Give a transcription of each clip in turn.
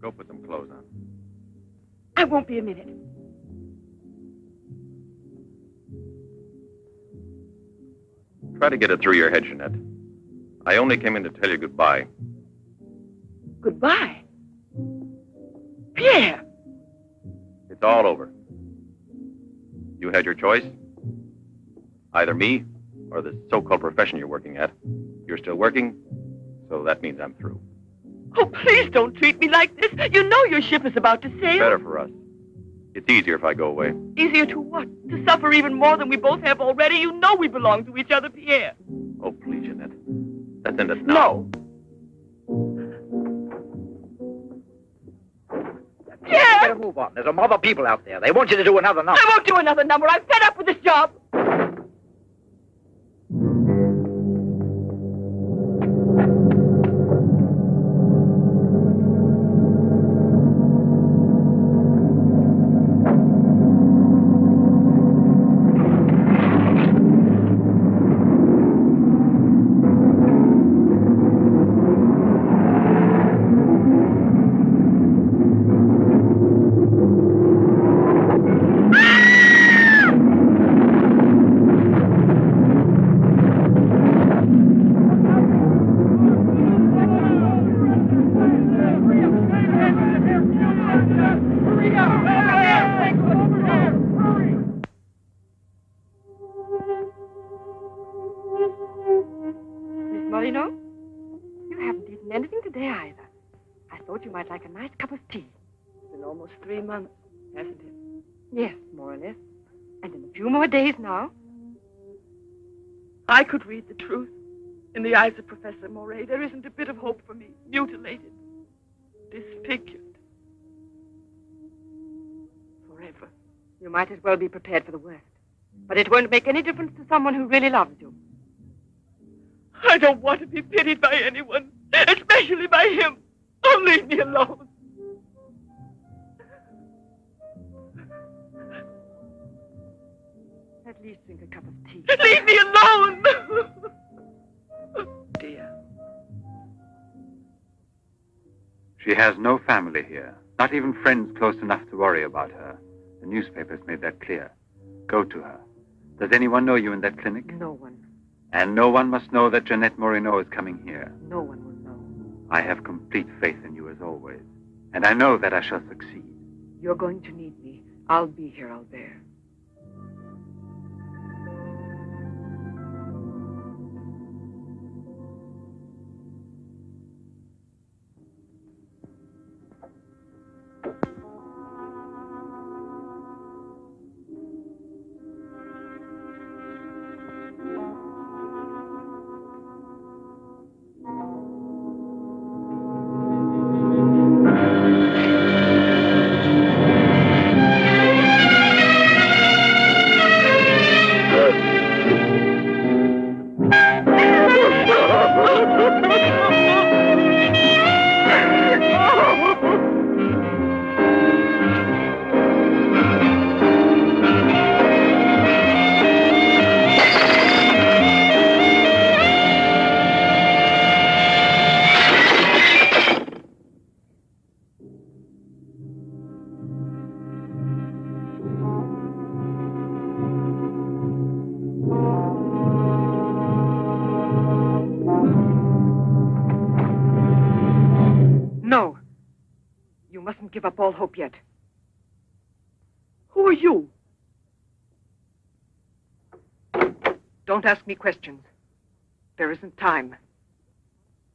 Go put some clothes on. I won't be a minute. Try to get it through your head, Jeanette. I only came in to tell you goodbye. Goodbye? Pierre! It's all over. You had your choice. Either me or the so-called profession you're working at. You're still working, so that means I'm through. Oh, please don't treat me like this. You know your ship is about to sail. Better for us. It's easier if I go away. Easier to what? To suffer even more than we both have already? You know we belong to each other, Pierre. Oh, please, Jeanette. Let's end it now. No. Pierre! Better move on. There's a mob of people out there. They want you to do another number. I won't do another number. I'm fed up with this job. Now, I could read the truth. In the eyes of Professor Moray, there isn't a bit of hope for me. Mutilated. Disfigured. Forever. You might as well be prepared for the worst. But it won't make any difference to someone who really loves you. I don't want to be pitied by anyone, especially by him. Oh, leave me alone. At least drink a cup of tea. Leave me alone! Dear. She has no family here, not even friends close enough to worry about her. The newspapers made that clear. Go to her. Does anyone know you in that clinic? No one. And no one must know that Jeanette Moreno is coming here. No one will know. I have complete faith in you as always. And I know that I shall succeed. You're going to need me. I'll be here, Albert. Give up all hope yet. Who are you? Don't ask me questions. There isn't time.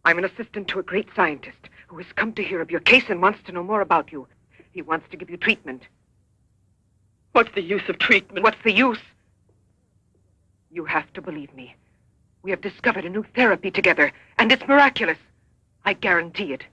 I'm an assistant to a great scientist who has come to hear of your case and wants to know more about you. He wants to give you treatment. What's the use of treatment? What's the use? You have to believe me. We have discovered a new therapy together, and it's miraculous. I guarantee it.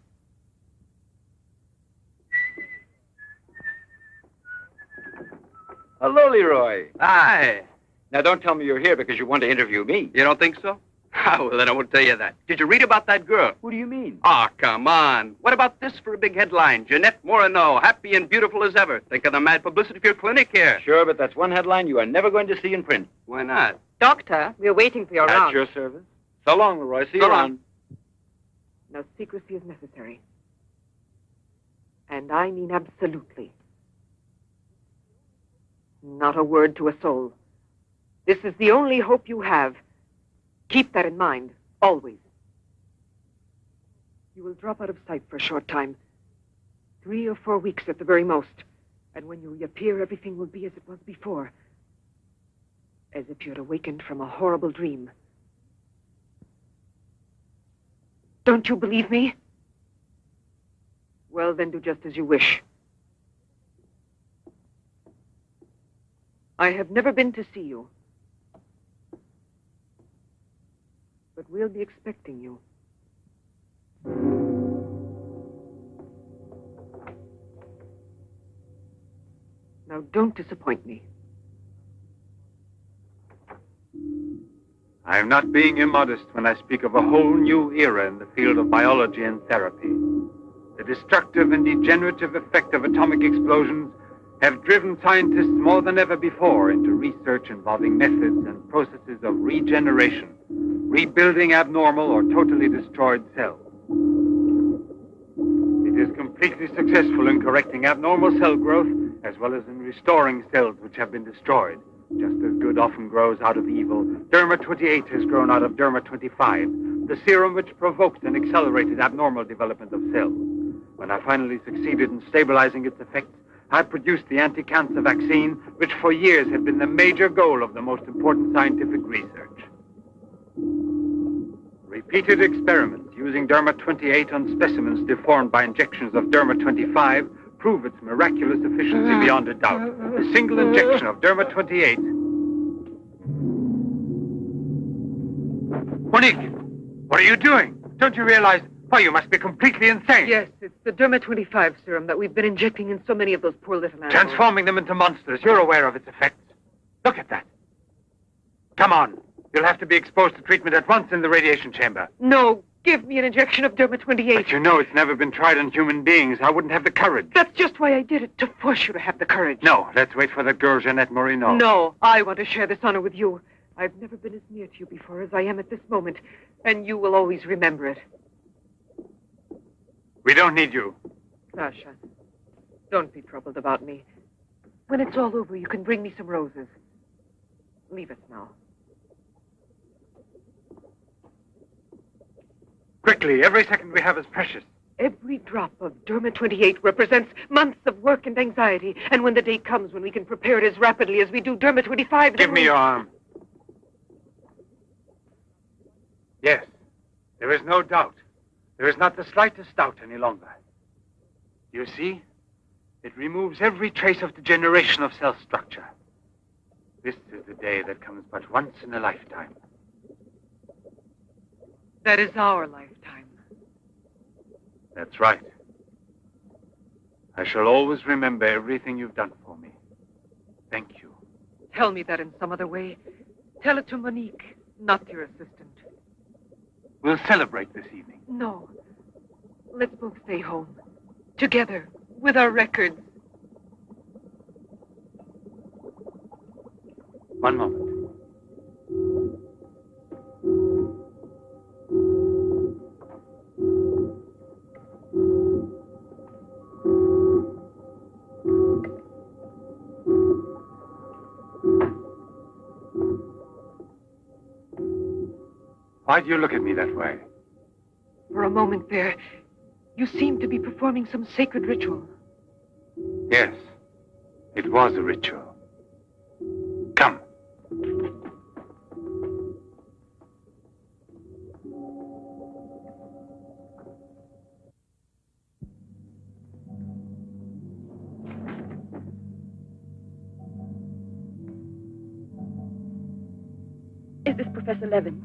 Hello, Leroy. Hi. Now, don't tell me you're here because you want to interview me. You don't think so? Oh, well, then I won't tell you that. Did you read about that girl? What do you mean? Oh, come on. What about this for a big headline? Jeanette Moreno, happy and beautiful as ever. Think of the mad publicity for your clinic here. Sure, but that's one headline you are never going to see in print. Why not? Doctor, we're waiting for your round. At your service. So long, Leroy. See you So long. around. No secrecy is necessary. And I mean absolutely. Not a word to a soul. This is the only hope you have. Keep that in mind, always. You will drop out of sight for a short time. 3 or 4 weeks at the very most. And when you reappear, everything will be as it was before. As if you had awakened from a horrible dream. Don't you believe me? Well, then do just as you wish. I have never been to see you. But we'll be expecting you. Now, don't disappoint me. I am not being immodest when I speak of a whole new era in the field of biology and therapy. The destructive and degenerative effect of atomic explosions have driven scientists more than ever before into research involving methods and processes of regeneration, rebuilding abnormal or totally destroyed cells. It is completely successful in correcting abnormal cell growth as well as in restoring cells which have been destroyed. Just as good often grows out of evil, Derma-28 has grown out of Derma-25, the serum which provoked and accelerated abnormal development of cells. When I finally succeeded in stabilizing its effects, I produced the anti-cancer vaccine, which for years had been the major goal of the most important scientific research. Repeated experiments using Derma-28 on specimens deformed by injections of Derma-25 prove its miraculous efficiency beyond a doubt. A single injection of Derma-28... Monique, what are you doing? Don't you realize... Why, you must be completely insane. Yes, it's the Derma-25 serum that we've been injecting in so many of those poor little animals. Transforming them into monsters. You're aware of its effects. Look at that. Come on. You'll have to be exposed to treatment at once in the radiation chamber. No, give me an injection of Derma-28. But you know it's never been tried on human beings. I wouldn't have the courage. That's just why I did it, to force you to have the courage. No, let's wait for that girl, Jeanette Moreno. No, I want to share this honor with you. I've never been as near to you before as I am at this moment, and you will always remember it. We don't need you. Sasha, don't be troubled about me. When it's all over, you can bring me some roses. Leave us now. Quickly, every second we have is precious. Every drop of Derma-28 represents months of work and anxiety. And when the day comes when we can prepare it as rapidly as we do Derma-25... Give me your arm. Yes, there is no doubt. There is not the slightest doubt any longer. You see? It removes every trace of degeneration of cell structure. This is the day that comes but once in a lifetime. That is our lifetime. That's right. I shall always remember everything you've done for me. Thank you. Tell me that in some other way. Tell it to Monique, not your assistant. We'll celebrate this evening. No. Let's both stay home. Together, with our records. One moment. Why do you look at me that way? For a moment there, you seemed to be performing some sacred ritual. Yes, it was a ritual. Come. Is this Professor Levins?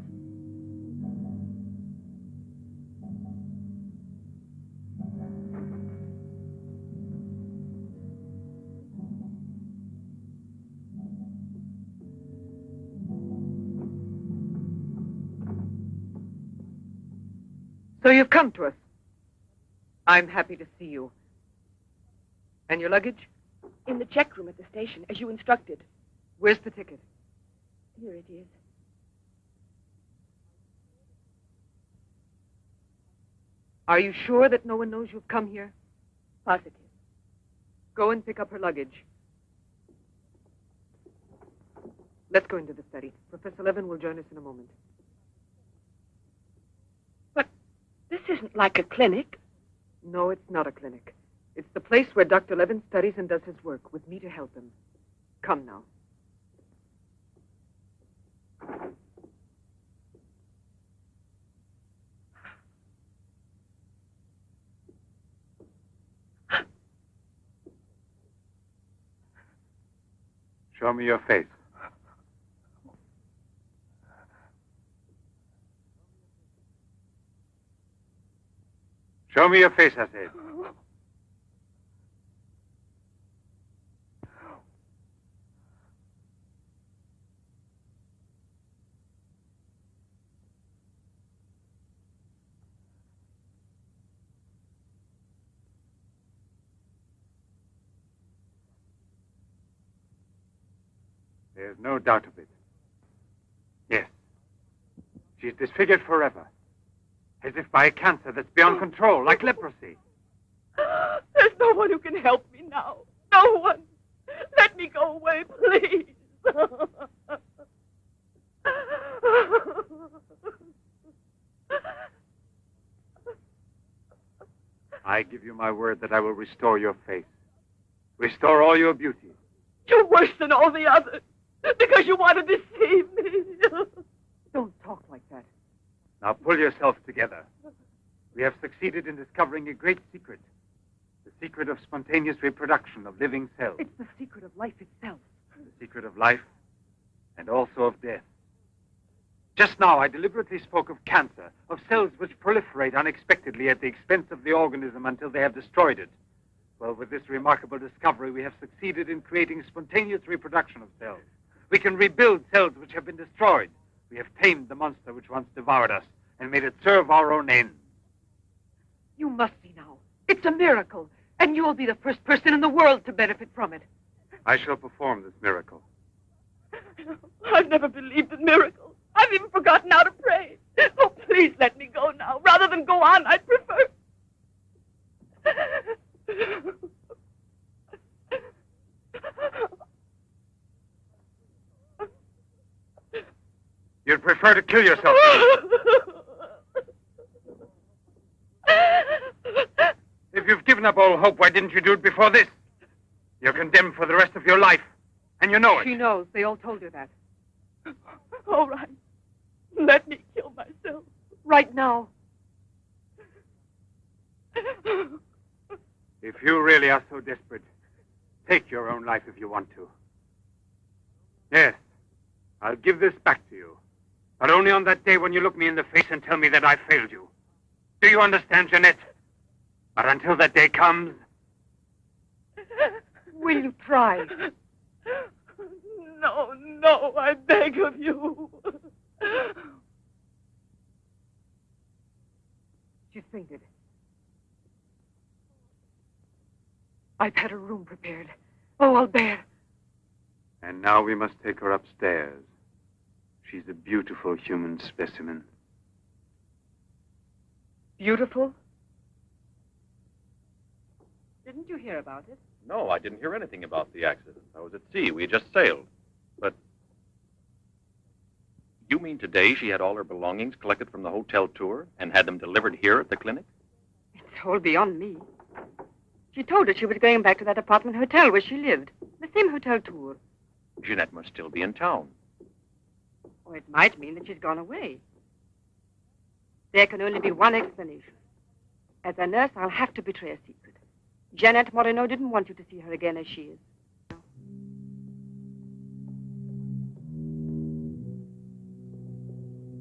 So you've come to us. I'm happy to see you. And your luggage? In the check room at the station, as you instructed. Where's the ticket? Here it is. Are you sure that no one knows you've come here? Positive. Go and pick up her luggage. Let's go into the study. Professor Levin will join us in a moment. But this isn't like a clinic. No, it's not a clinic. It's the place where Dr. Levin studies and does his work, with me to help him. Come now. Show me your face. Show me your face, I said. There's no doubt of it. Yes. She's disfigured forever. As if by a cancer that's beyond control, like leprosy. There's no one who can help me now. No one. Let me go away, please. I give you my word that I will restore your face. Restore all your beauty. You're worse than all the others. Because you want to deceive me. Don't talk like that. Now pull yourself together. We have succeeded in discovering a great secret. The secret of spontaneous reproduction of living cells. It's the secret of life itself. The secret of life and also of death. Just now, I deliberately spoke of cancer, of cells which proliferate unexpectedly at the expense of the organism until they have destroyed it. Well, with this remarkable discovery, we have succeeded in creating spontaneous reproduction of cells. We can rebuild cells which have been destroyed. We have tamed the monster which once devoured us and made it serve our own ends. You must see now. It's a miracle. And you will be the first person in the world to benefit from it. I shall perform this miracle. I've never believed in miracles. I've even forgotten how to pray. Oh, please let me go now. Rather than go on, I'd prefer... You'd prefer to kill yourself. If you've given up all hope, why didn't you do it before this? You're condemned for the rest of your life, and you know it. She knows. They all told her that. All right. Let me kill myself. Right now. If you really are so desperate, take your own life if you want to. Yes, I'll give this back to you. But only on that day when you look me in the face and tell me that I failed you. Do you understand, Jeanette? But until that day comes... Will you try? No, I beg of you. She's fainted. I've had her room prepared. Oh, I'll bear. And now we must take her upstairs. She's a beautiful human specimen. Beautiful? Didn't you hear about it? No, I didn't hear anything about the accident. I was at sea. We just sailed. But you mean today she had all her belongings collected from the hotel tour and had them delivered here at the clinic? It's all beyond me. She told us she was going back to that apartment hotel where she lived. The same hotel tour. Jeanette must still be in town. Or it might mean that she's gone away. There can only be one explanation. As a nurse, I'll have to betray a secret. Jeanette Moreno didn't want you to see her again as she is.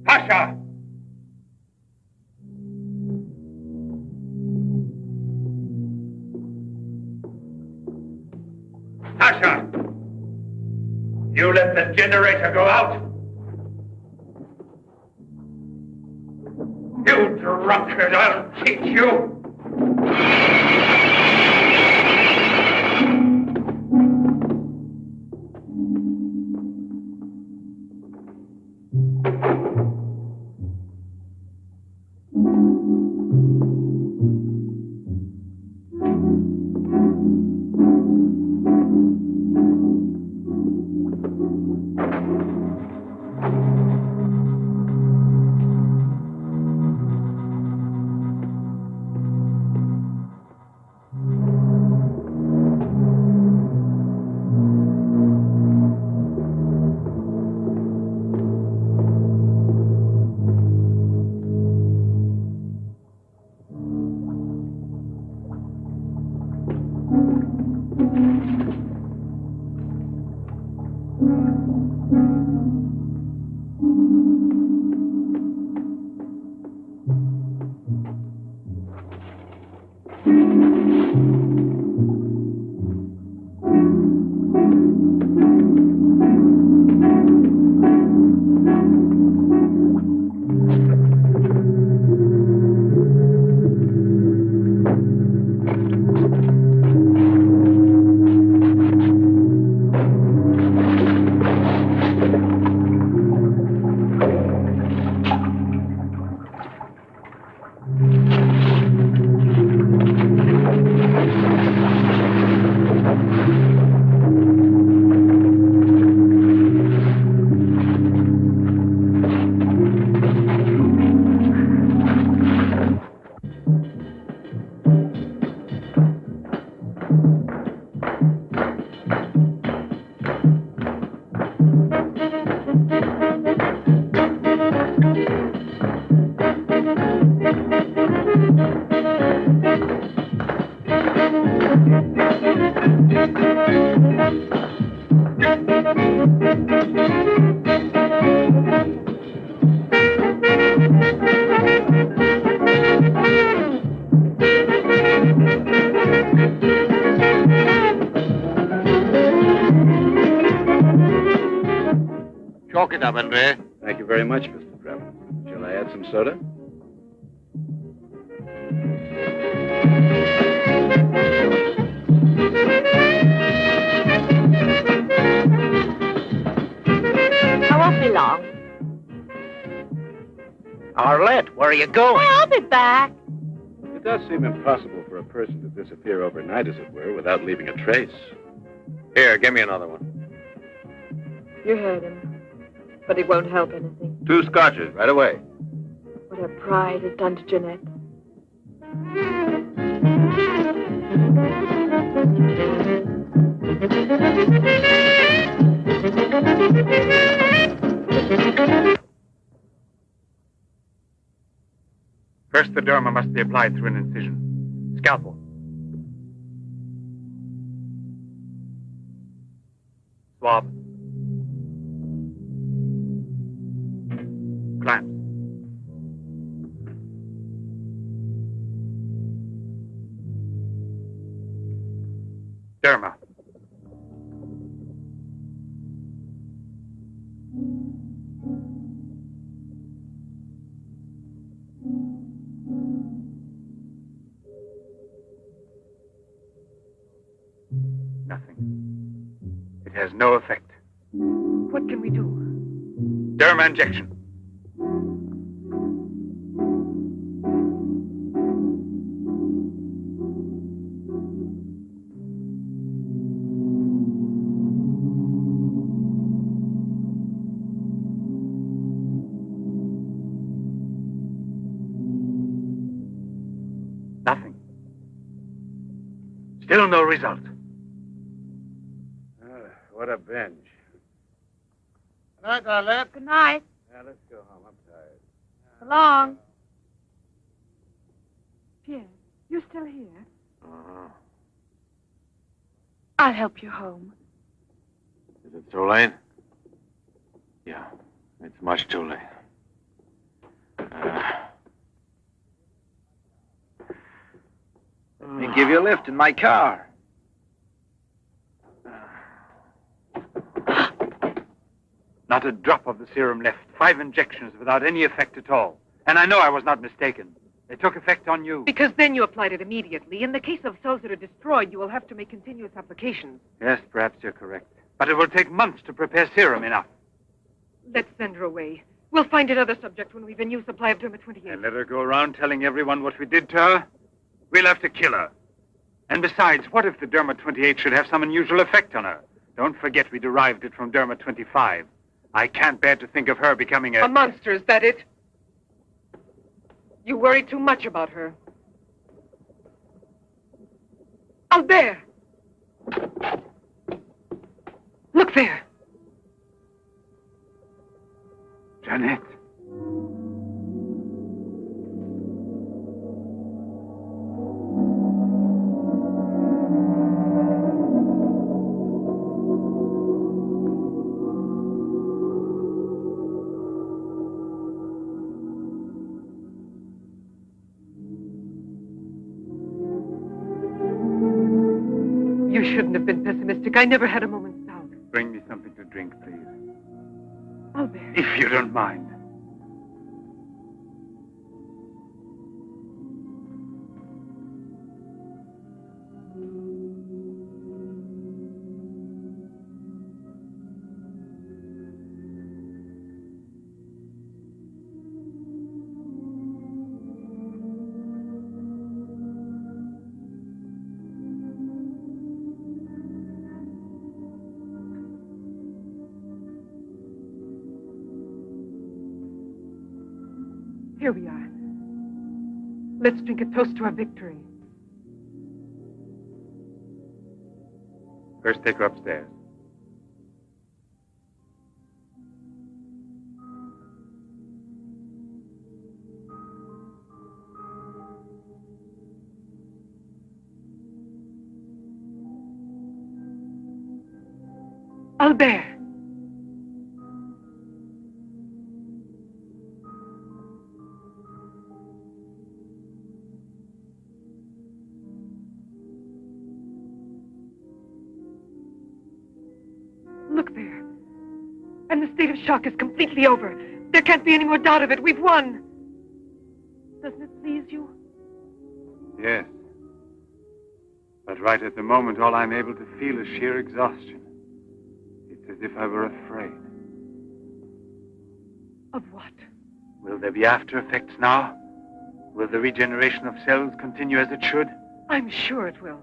Pasha! Pasha! You let the generator go out? You drunkard, I'll teach you! Chalk it up, Andre. Thank you very much, Mr. Drebin. Shall I add some soda? I won't be long. Arlette, where are you going? I'll be back. It does seem impossible for a person to disappear overnight, as it were, without leaving a trace. Here, give me another one. You heard him. But it won't help anything. 2 scotches, right away. What her pride has done to Jeanette. First, the derma must be applied through an incision. Scalpel. Swab. Clamps. Derma. Nothing. It has no effect. What can we do? Derma injection. Nothing. Still no result. What a binge. Good night, Arlette. Good night. Now, let's go home. I'm tired. So long. Pierre, you still here? Uh-huh. I'll help you home. Is it too late? Yeah, it's much too late. Let me give you a lift in my car. Not a drop of the serum left. 5 injections without any effect at all. And I know I was not mistaken. They took effect on you. Because then you applied it immediately. In the case of cells that are destroyed, you will have to make continuous applications. Yes, perhaps you're correct. But it will take months to prepare serum enough. Let's send her away. We'll find another subject when we've a new supply of Derma 28. And let her go around telling everyone what we did to her? We'll have to kill her. And besides, what if the Derma 28 should have some unusual effect on her? Don't forget we derived it from Derma 25. I can't bear to think of her becoming A monster, is that it? You worry too much about her. Albert! Look there. Jeanette. You shouldn't have been pessimistic. I never had a moment's doubt. Bring me something to drink, please. Albert. If you don't mind. Here we are. Let's drink a toast to our victory. First, take her upstairs. Albert. Look there. And the state of shock is completely over. There can't be any more doubt of it. We've won. Doesn't it please you? Yes. But right at the moment, all I'm able to feel is sheer exhaustion. It's as if I were afraid. Of what? Will there be after effects now? Will the regeneration of cells continue as it should? I'm sure it will.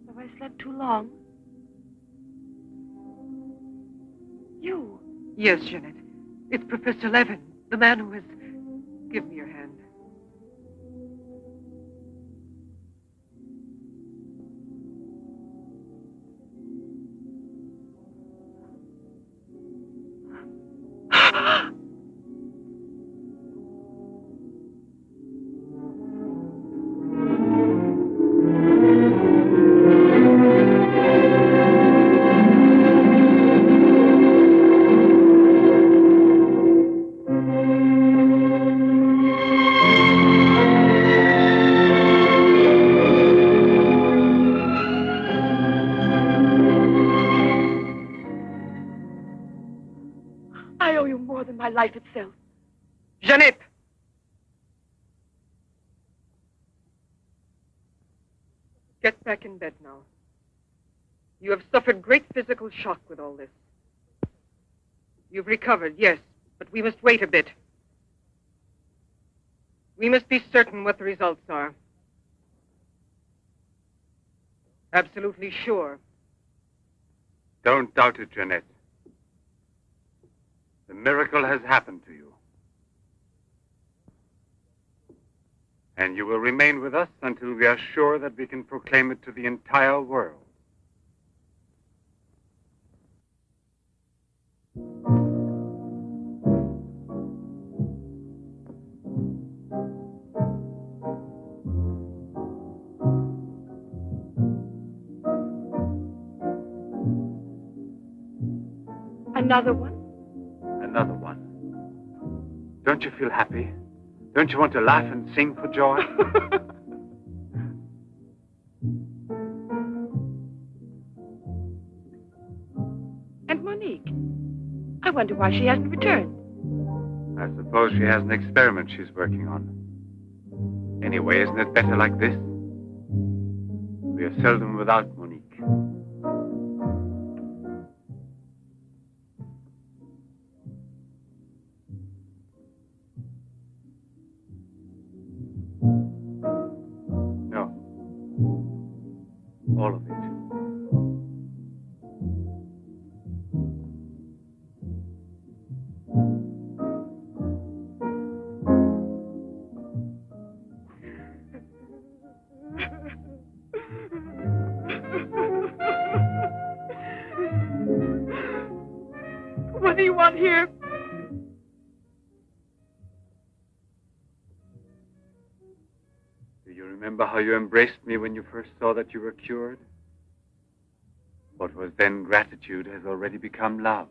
Have I slept too long? You. Yes, Jeanette. It's Professor Levin, the man who has... Give me your hand. I owe you more than my life itself. Jeanette! Get back in bed now. You have suffered great physical shock with all this. You've recovered, yes, but we must wait a bit. We must be certain what the results are. Absolutely sure. Don't doubt it, Jeanette. The miracle has happened to you. And you will remain with us until we are sure that we can proclaim it to the entire world. Another one? Another one. Don't you feel happy? Don't you want to laugh and sing for joy? And Monique? I wonder why she hasn't returned. I suppose she has an experiment she's working on. Anyway, isn't it better like this? We are seldom without Monique. No. All of it. What do you want here? Do you remember how you embraced me when you first saw that you were cured? What was then gratitude has already become love.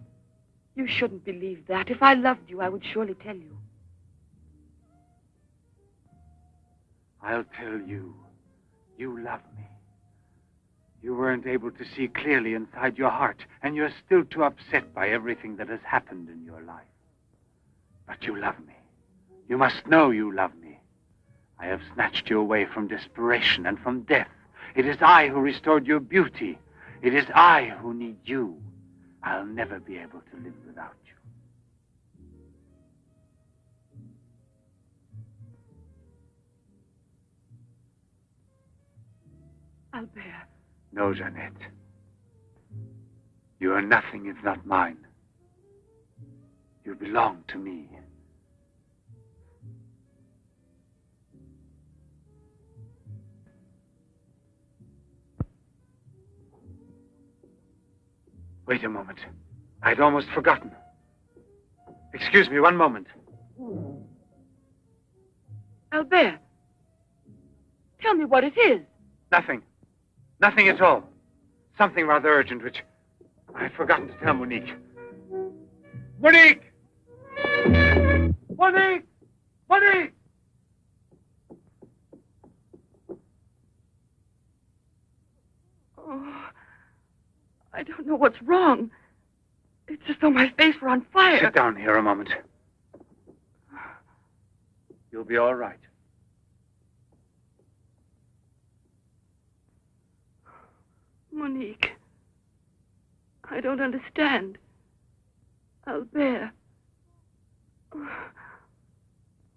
You shouldn't believe that. If I loved you, I would surely tell you. I'll tell you. You love me. You weren't able to see clearly inside your heart, and you're still too upset by everything that has happened in your life. But you love me. You must know you love me. I have snatched you away from desperation and from death. It is I who restored your beauty. It is I who need you. I'll never be able to live without you. Albert. No, Jeanette. You are nothing if not mine. You belong to me. Wait a moment. I'd almost forgotten. Excuse me, one moment. Albert. Tell me what it is. Nothing. Nothing at all. Something rather urgent, which I'd forgotten to tell Monique. Monique! Monique! Monique! Oh, I don't know what's wrong. It's as though my face were on fire. Sit down here a moment. You'll be all right. Monique, I don't understand. Albert,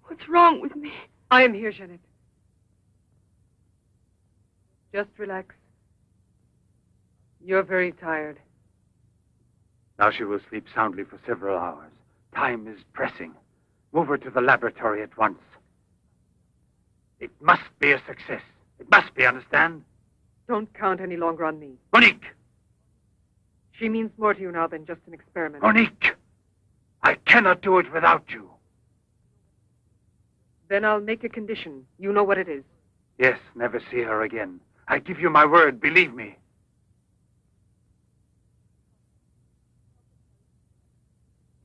what's wrong with me? I am here, Jeanette. Just relax. You're very tired. Now she will sleep soundly for several hours. Time is pressing. Move her to the laboratory at once. It must be a success. It must be, understand? Don't count any longer on me. Monique! She means more to you now than just an experiment. Monique! I cannot do it without you. Then I'll make a condition. You know what it is. Yes, never see her again. I give you my word, believe me.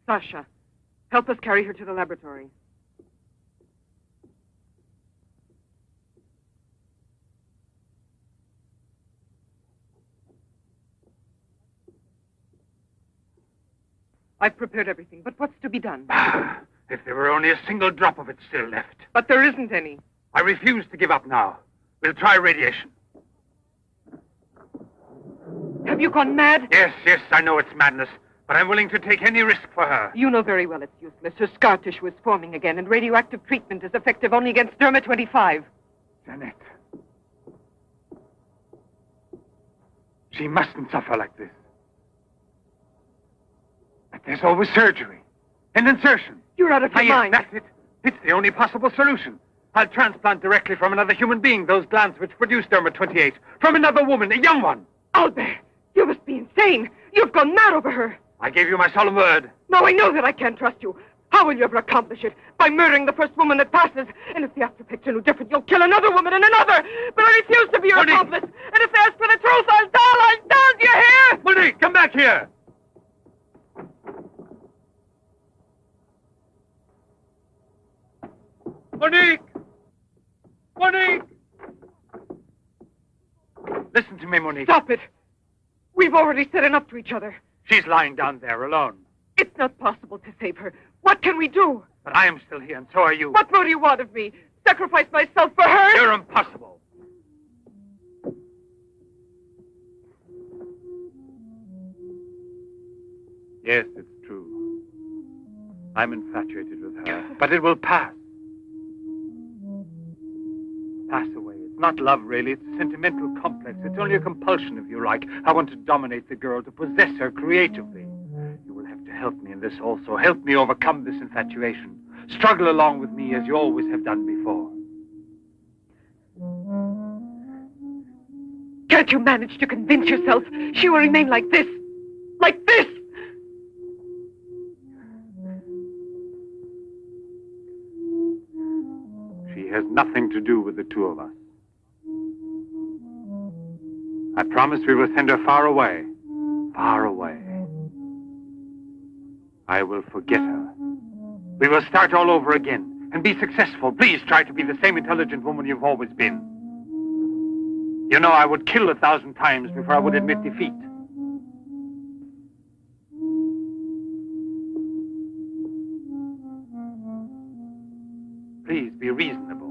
Sasha, help us carry her to the laboratory. I've prepared everything, but what's to be done? If there were only a single drop of it still left. But there isn't any. I refuse to give up now. We'll try radiation. Have you gone mad? Yes, I know it's madness, but I'm willing to take any risk for her. You know very well it's useless. Her scar tissue is forming again, and radioactive treatment is effective only against Derma-25. Jeanette. She mustn't suffer like this. But there's always surgery. An insertion. You're out of your mind. That's it. It's the only possible solution. I'll transplant directly from another human being those glands which produce Derma-28. From another woman, a young one. Albert, you must be insane. You've gone mad over her. I gave you my solemn word. Now I know that I can't trust you. How will you ever accomplish it? By murdering the first woman that passes. And if the after picture knew different, you'll kill another woman and another. But I refuse to be your Monique! accomplice. And if they ask for the truth, I'll tell. Do you hear? Monique, come back here. Monique! Monique! Listen to me, Monique. Stop it. We've already said enough to each other. She's lying down there alone. It's not possible to save her. What can we do? But I am still here, and so are you. What more do you want of me? Sacrifice myself for her? You're impossible. Yes, it's true. I'm infatuated with her. But it will pass. Pass away. It's not love, really. It's a sentimental complex. It's only a compulsion, if you like. I want to dominate the girl, to possess her creatively. You will have to help me in this also. Help me overcome this infatuation. Struggle along with me as you always have done before. Can't you manage to convince yourself she will remain like this? Like this? She has nothing to do with the two of us. I promise we will send her far away. Far away. I will forget her. We will start all over again, and be successful. Please try to be the same intelligent woman you've always been. You know, I would kill 1,000 times before I would admit defeat. Please be reasonable.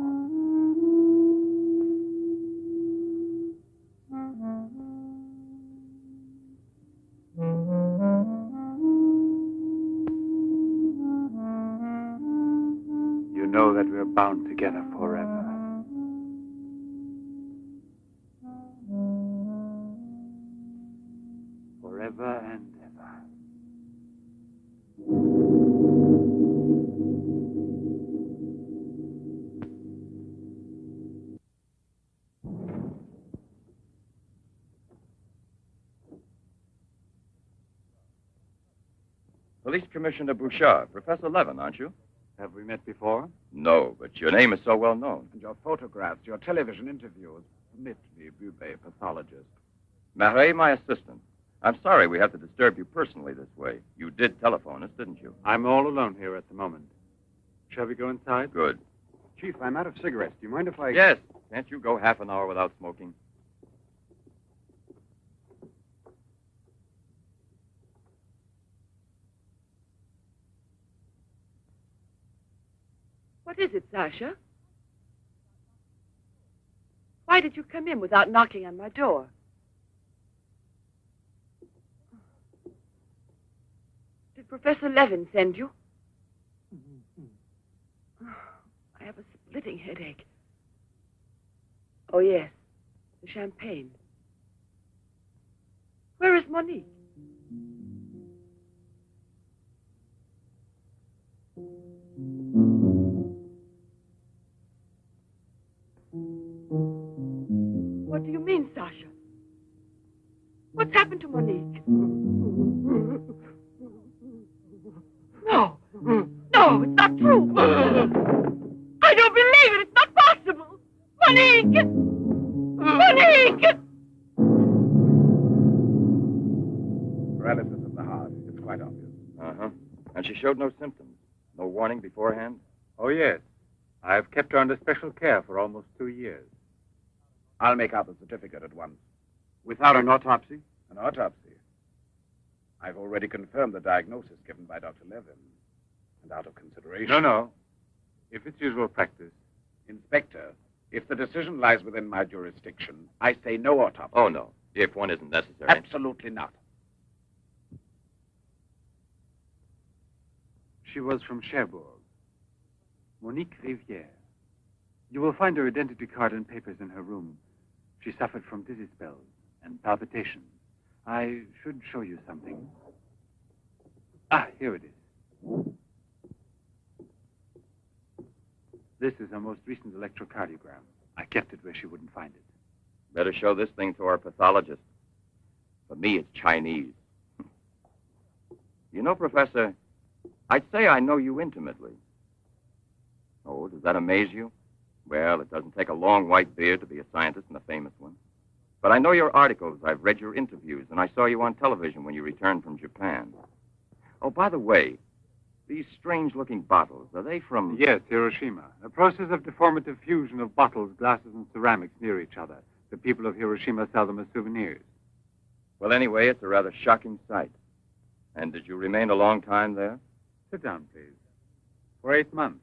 You know that we're bound together forever. Forever and ever. Police Commissioner Bouchard, Professor Levin, aren't you? Have we met before? No, but your name is so well known. And your photographs, your television interviews. Permit me, Bubé, pathologist. Marais, my assistant. I'm sorry we have to disturb you personally this way. You did telephone us, didn't you? I'm all alone here at the moment. Shall we go inside? Good. Chief, I'm out of cigarettes. Do you mind if I... Yes. Can't you go half an hour without smoking? What is it, Sasha? Why did you come in without knocking on my door? Did Professor Levin send you? I have a splitting headache. Oh, yes. The champagne. Where is Monique? What do you mean, Sasha? What's happened to Monique? No. No, it's not true. I don't believe it. It's not possible. Monique! Monique! Paralysis of the heart. It's quite obvious. Uh-huh. And she showed no symptoms. No warning beforehand? Oh, yes. I've kept her under special care for almost 2 years. I'll make out the certificate at once. Without an autopsy? An autopsy. I've already confirmed the diagnosis given by Dr. Levin. And out of consideration... No. If it's usual practice. Inspector, if the decision lies within my jurisdiction, I say no autopsy. Oh, no. If one isn't necessary. Absolutely not. She was from Cherbourg. Monique Rivière. You will find her identity card and papers in her room. She suffered from dizzy spells and palpitations. I should show you something. Ah, here it is. This is her most recent electrocardiogram. I kept it where she wouldn't find it. Better show this thing to our pathologist. For me, it's Chinese. You know, Professor, I'd say I know you intimately. Oh, does that amaze you? Well, it doesn't take a long white beard to be a scientist and a famous one. But I know your articles, I've read your interviews, and I saw you on television when you returned from Japan. Oh, by the way, these strange-looking bottles, are they from... Yes, Hiroshima. A process of deformative fusion of bottles, glasses, and ceramics near each other. The people of Hiroshima sell them as souvenirs. Well, anyway, it's a rather shocking sight. And did you remain a long time there? Sit down, please. For 8 months.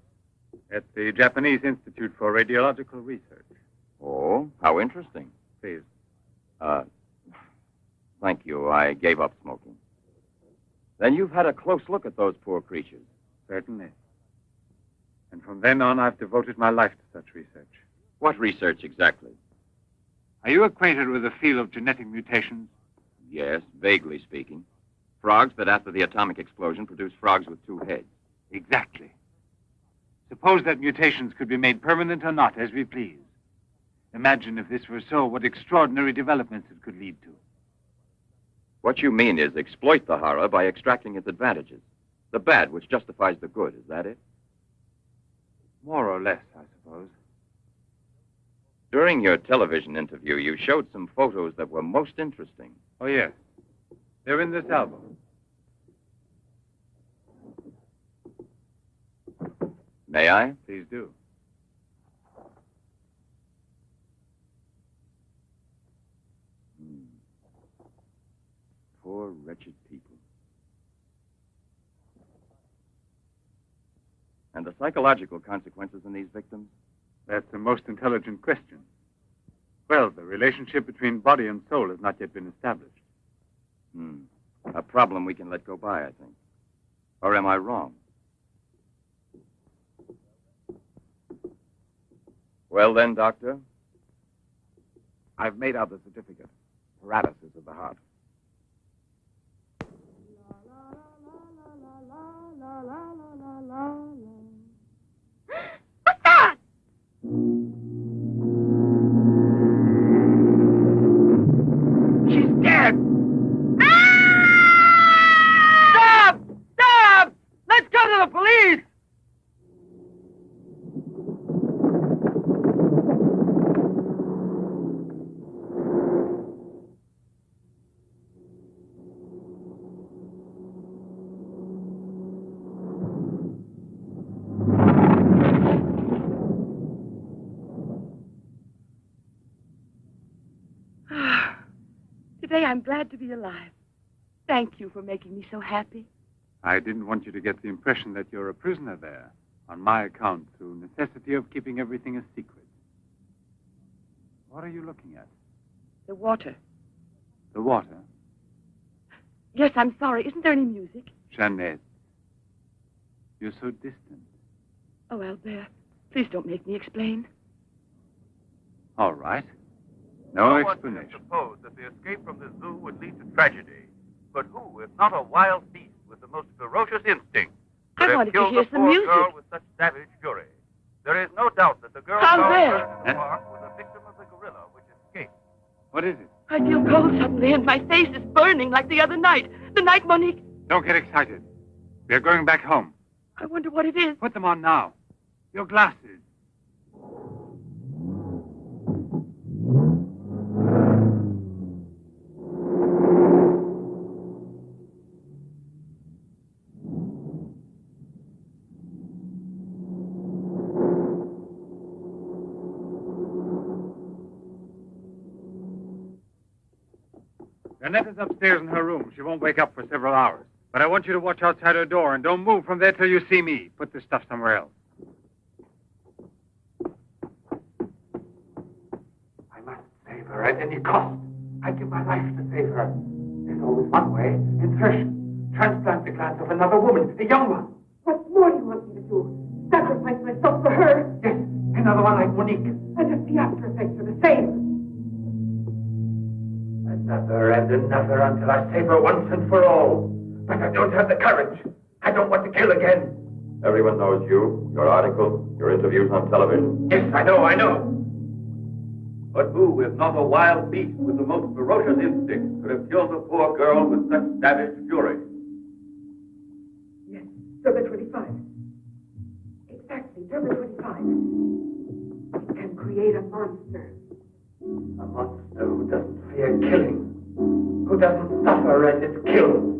At the Japanese Institute for Radiological Research. Oh, how interesting. Please. Thank you. I gave up smoking. Then you've had a close look at those poor creatures. Certainly. And from then on, I've devoted my life to such research. What research exactly? Are you acquainted with the field of genetic mutations? Yes, vaguely speaking. Frogs that after the atomic explosion produce frogs with 2 heads. Exactly. Suppose that mutations could be made permanent or not, as we please. Imagine if this were so, what extraordinary developments it could lead to. What you mean is exploit the horror by extracting its advantages. The bad which justifies the good, is that it? More or less, I suppose. During your television interview, you showed some photos that were most interesting. Oh, yes. They're in this album. May I? Please do. Poor, wretched people. And the psychological consequences in these victims? That's the most intelligent question. Well, the relationship between body and soul has not yet been established. A problem we can let go by, I think. Or am I wrong? Well then, Doctor? I've made out the certificate. Paralysis of the heart. What's that? She's dead! Stop! Stop! Let's go to the police! Today I'm glad to be alive. Thank you for making me so happy. I didn't want you to get the impression that you're a prisoner there, on my account, through necessity of keeping everything a secret. What are you looking at? The water. The water? Yes, I'm sorry. Isn't there any music? Jeanette. You're so distant. Oh, Albert, please don't make me explain. All right. No one explanation. can suppose that the escape from the zoo would lead to tragedy. But who, if not a wild beast with the most ferocious instinct, could I have wanted to killed hear the some poor music. girl with such savage fury? There is no doubt that the girl Albert! found in the park was a victim of the gorilla which escaped. What is it? I feel cold suddenly, and my face is burning like the other night. The night Monique... Don't get excited. We're going back home. I wonder what it is. Put them on now. Your glasses. Jeanette is upstairs in her room. She won't wake up for several hours. But I want you to watch outside her door and don't move from there till you see me. Put this stuff somewhere else. I must save her at any cost. I'd give my life to save her. There's always one way. Insertion. Transplant the glands of another woman, a young one. What more do you want me to do? Sacrifice myself for her? Yes, another one like Monique. And if the after effects are the same? Another and another until I save her once and for all. But I don't have the courage. I don't want to kill again. Everyone knows you, your articles, your interviews on television. Yes, I know. But who, if not a wild beast with the most ferocious instinct, could have killed the poor girl with such savage fury? Yes, Derma 25. Exactly, Derma 25. It can create a monster. A monster who doesn't fear killing, who doesn't suffer and is killed.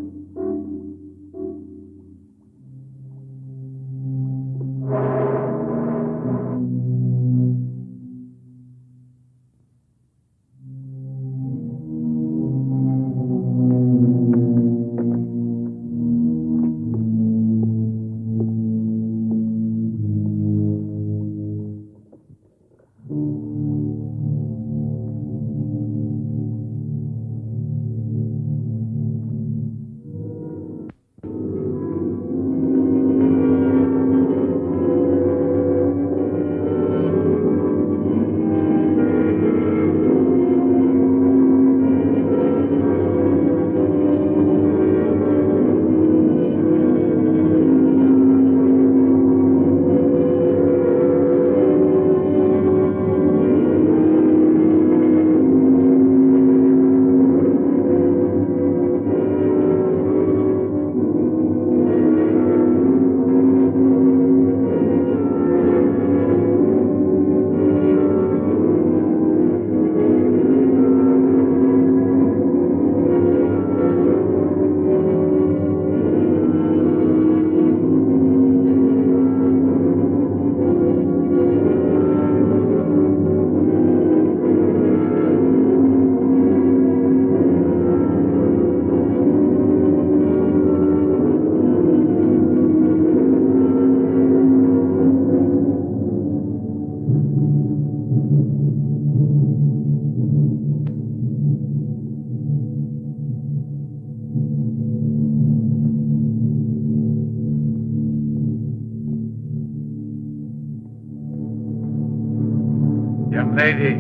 Young lady,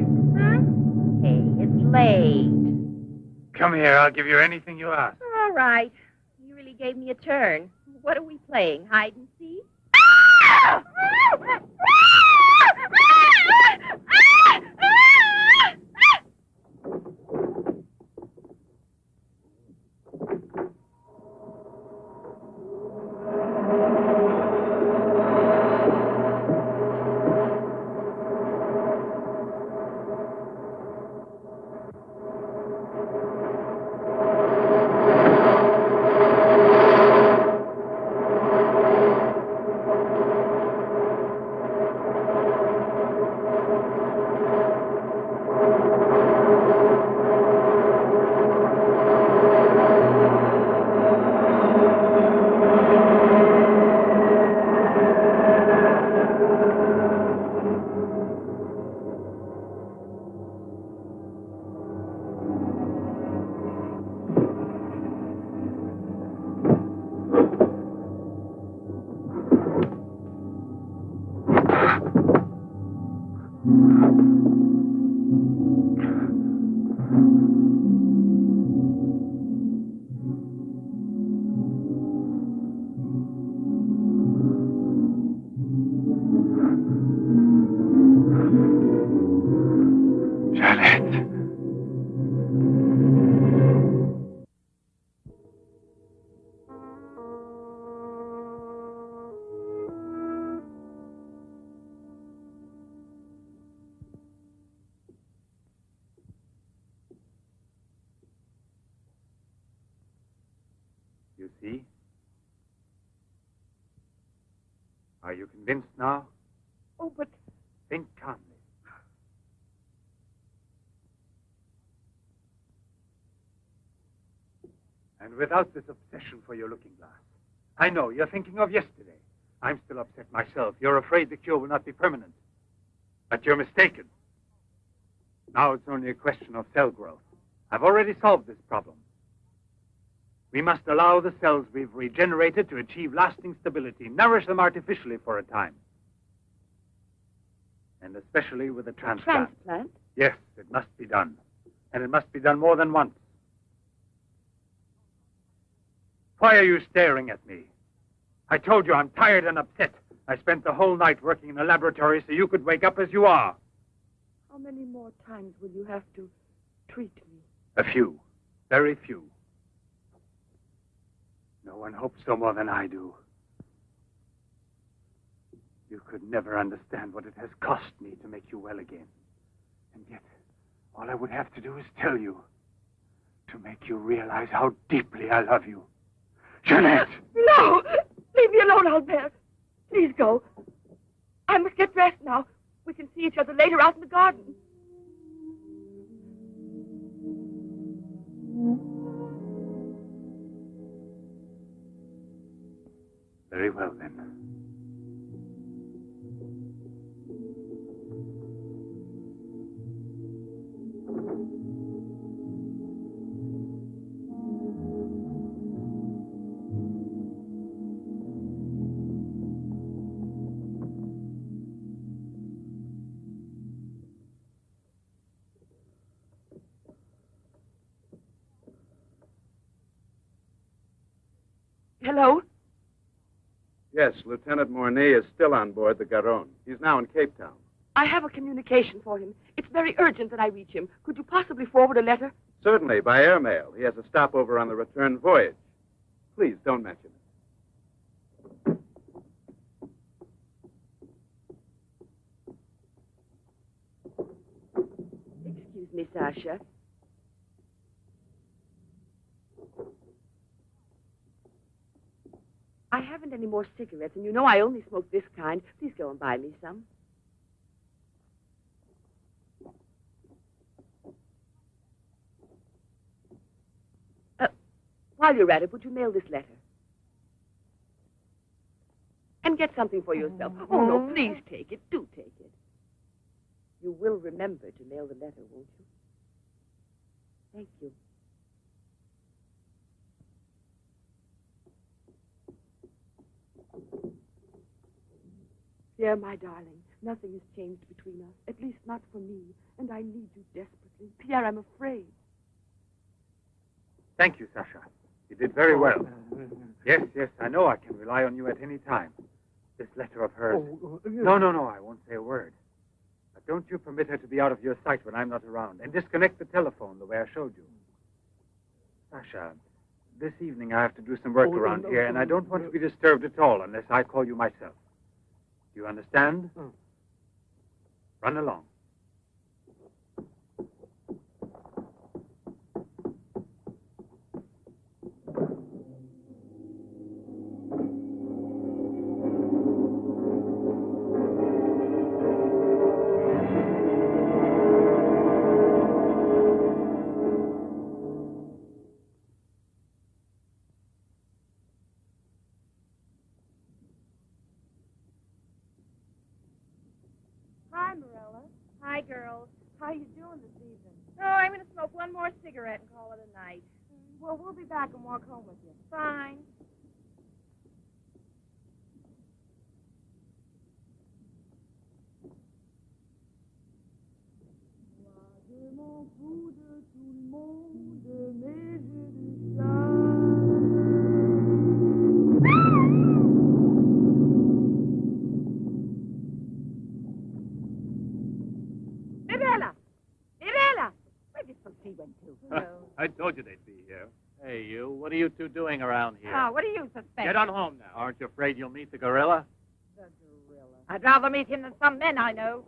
Hey, it's late. come here. I'll give you anything you ask. All right. You really gave me a turn. What are we playing? Hide and seek? Janet. You see? Are you convinced now? Oh, but Think calmly. And without this obsession for your looking glass. I know, you're thinking of yesterday. I'm still upset myself. You're afraid the cure will not be permanent. But you're mistaken. Now it's only a question of cell growth. I've already solved this problem. We must allow the cells we've regenerated to achieve lasting stability, nourish them artificially for a time. And especially with a transplant. Transplant? Yes, it must be done. And it must be done more than once. Why are you staring at me? I told you I'm tired and upset. I spent the whole night working in a laboratory so you could wake up as you are. how many more times will you have to treat me? A few. Very few. No one hopes so more than I do. You could never understand what it has cost me to make you well again. And yet, all I would have to do is tell you. To make you realize how deeply I love you. Jeanette! No! Leave me alone, Albert. Please go. I must get dressed now. We can see each other later out in the garden. Very well, then. Hello? Yes, Lieutenant Mornay is still on board the Garonne. He's now in Cape Town. I have a communication for him. It's very urgent that I reach him. Could you possibly forward a letter? Certainly, by airmail. He has a stopover on the return voyage. Please, don't mention it. Excuse me, Sasha. I haven't any more cigarettes, and you know I only smoke this kind. Please go and buy me some. While you're at it, would you mail this letter? And get something for yourself. Oh, no, please take it. Do take it. You will remember to mail the letter, won't you? Thank you. Pierre, my darling, Nothing has changed between us, at least not for me. And I need you desperately. Pierre, I'm afraid. Thank you, Sasha. You did very well. Yes, I know I can rely on you at any time. This letter of hers... No, I won't say a word. But don't you permit her to be out of your sight when I'm not around. And disconnect the telephone the way I showed you. Sasha, this evening I have to do some work around here, and I don't want to be disturbed at all unless I call you myself. Do you understand? Run along. Hi, Marilla. Hi, girls. How you doing this evening? Oh, I'm going to smoke one more cigarette and call it a night. Well, we'll be back and walk home with you. Fine. Mirella! Where did she went to? I told you they'd be here. Hey, you. What are you two doing around here? Oh, what do you suspect? Get on home now. Aren't you afraid you'll meet the gorilla? The gorilla. I'd rather meet him than some men I know.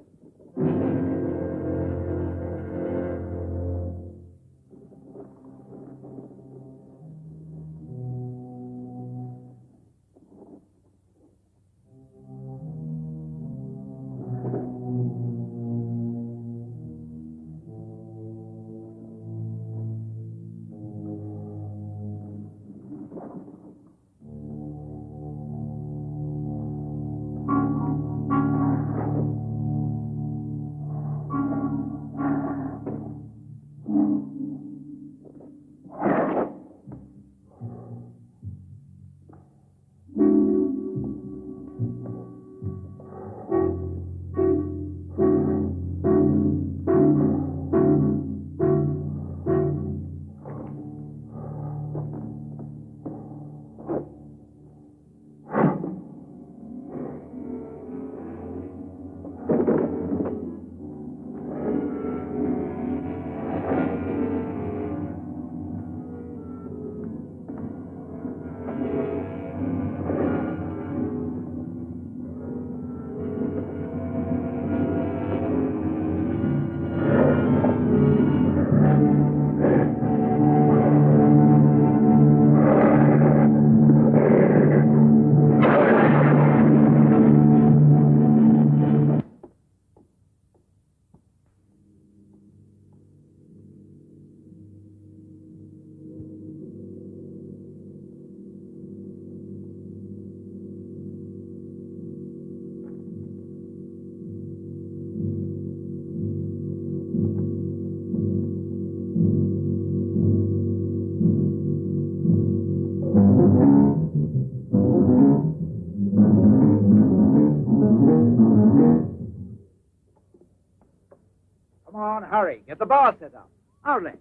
Hurry, get the bar set up. Arlette,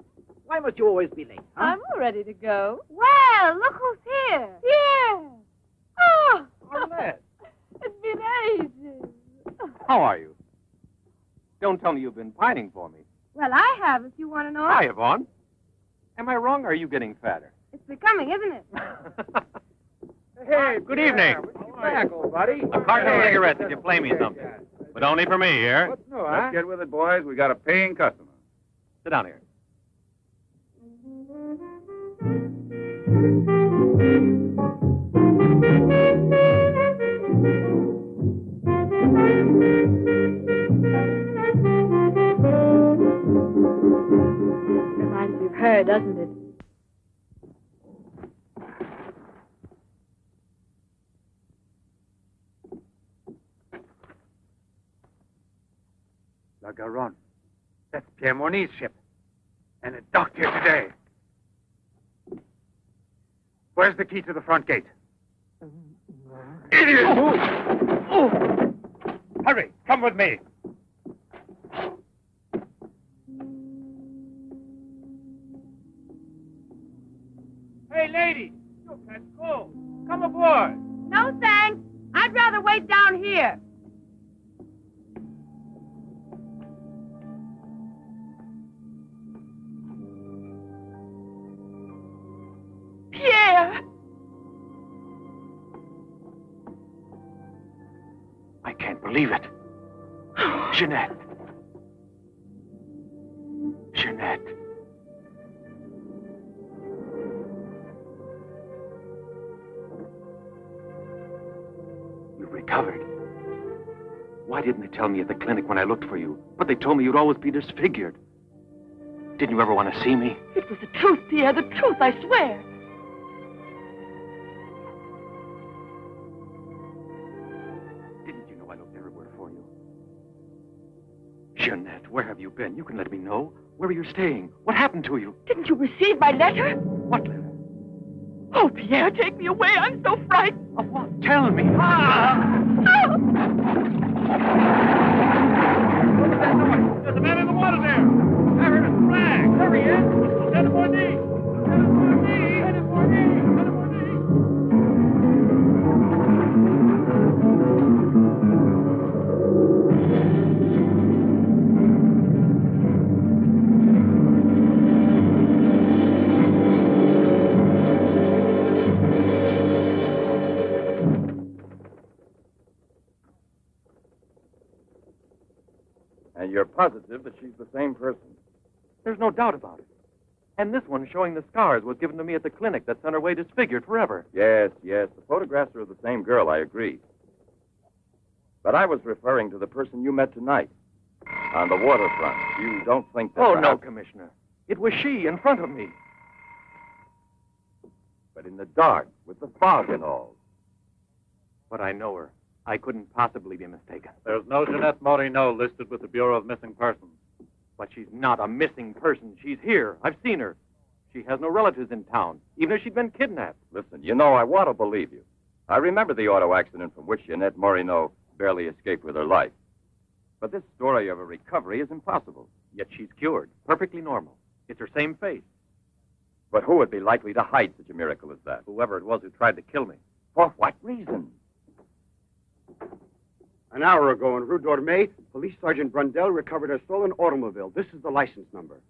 why must you always be late? Huh? I'm all ready to go. Well, look who's here. Yeah. Oh, Arlette. it's been ages. How are you? Don't tell me you've been pining for me. Well, I have, if you want to know. Hi, Yvonne. Am I wrong, or are you getting fatter? It's becoming, isn't it? Hey, Good evening. back, old buddy. A carton of cigarettes if you play me something. But only for me here. What's new, Let's get with it, boys. We got a paying customer. Sit down here. Reminds me of her, doesn't it? La Garonne. That's Pierre Morny's ship. And it docked here today. Where's the key to the front gate? Idiot! Hurry, come with me. Hey, lady, you catch cold. Come aboard. No, thanks. I'd rather wait down here. Pierre! I can't believe it. Jeanette. Jeanette. You've recovered. Why didn't they tell me at the clinic when I looked for you? But they told me you'd always be disfigured. Didn't you ever want to see me? It was the truth, Pierre, the truth, I swear. Didn't you know I looked everywhere for you? Jeanette, where have you been? You can let me know. Where are you staying? What happened to you? Didn't you receive my letter? What letter? Oh, Pierre, take me away. I'm so frightened. Of what? Tell me. There's a man in the water there. I heard a flag. There he is. Lieutenant Bourdie. Lieutenant Bourdie. Lieutenant Bourdie. Lieutenant Bourdie. And you're positive that she's the same person? There's no doubt about it. And this one showing the scars was given to me at the clinic that sent her away disfigured forever. Yes, yes. The photographs are of the same girl, I agree. But I was referring to the person you met tonight on the waterfront. You don't think that... Oh, no, Commissioner. It was she in front of me. But in the dark, with the fog and all. But I know her. I couldn't possibly be mistaken. There's no Jeanette Morino listed with the Bureau of Missing Persons. But she's not a missing person. She's here. I've seen her. She has no relatives in town, even if she'd been kidnapped. Listen, you know, I want to believe you. I remember the auto accident from which Jeanette Morino barely escaped with her life. But this story of a recovery is impossible. Yet she's cured. Perfectly normal. It's her same face. But who would be likely to hide such a miracle as that? Whoever it was who tried to kill me. For what reason? An hour ago in Rue Dormay, Police Sergeant Brundell recovered a stolen automobile. This is the license number.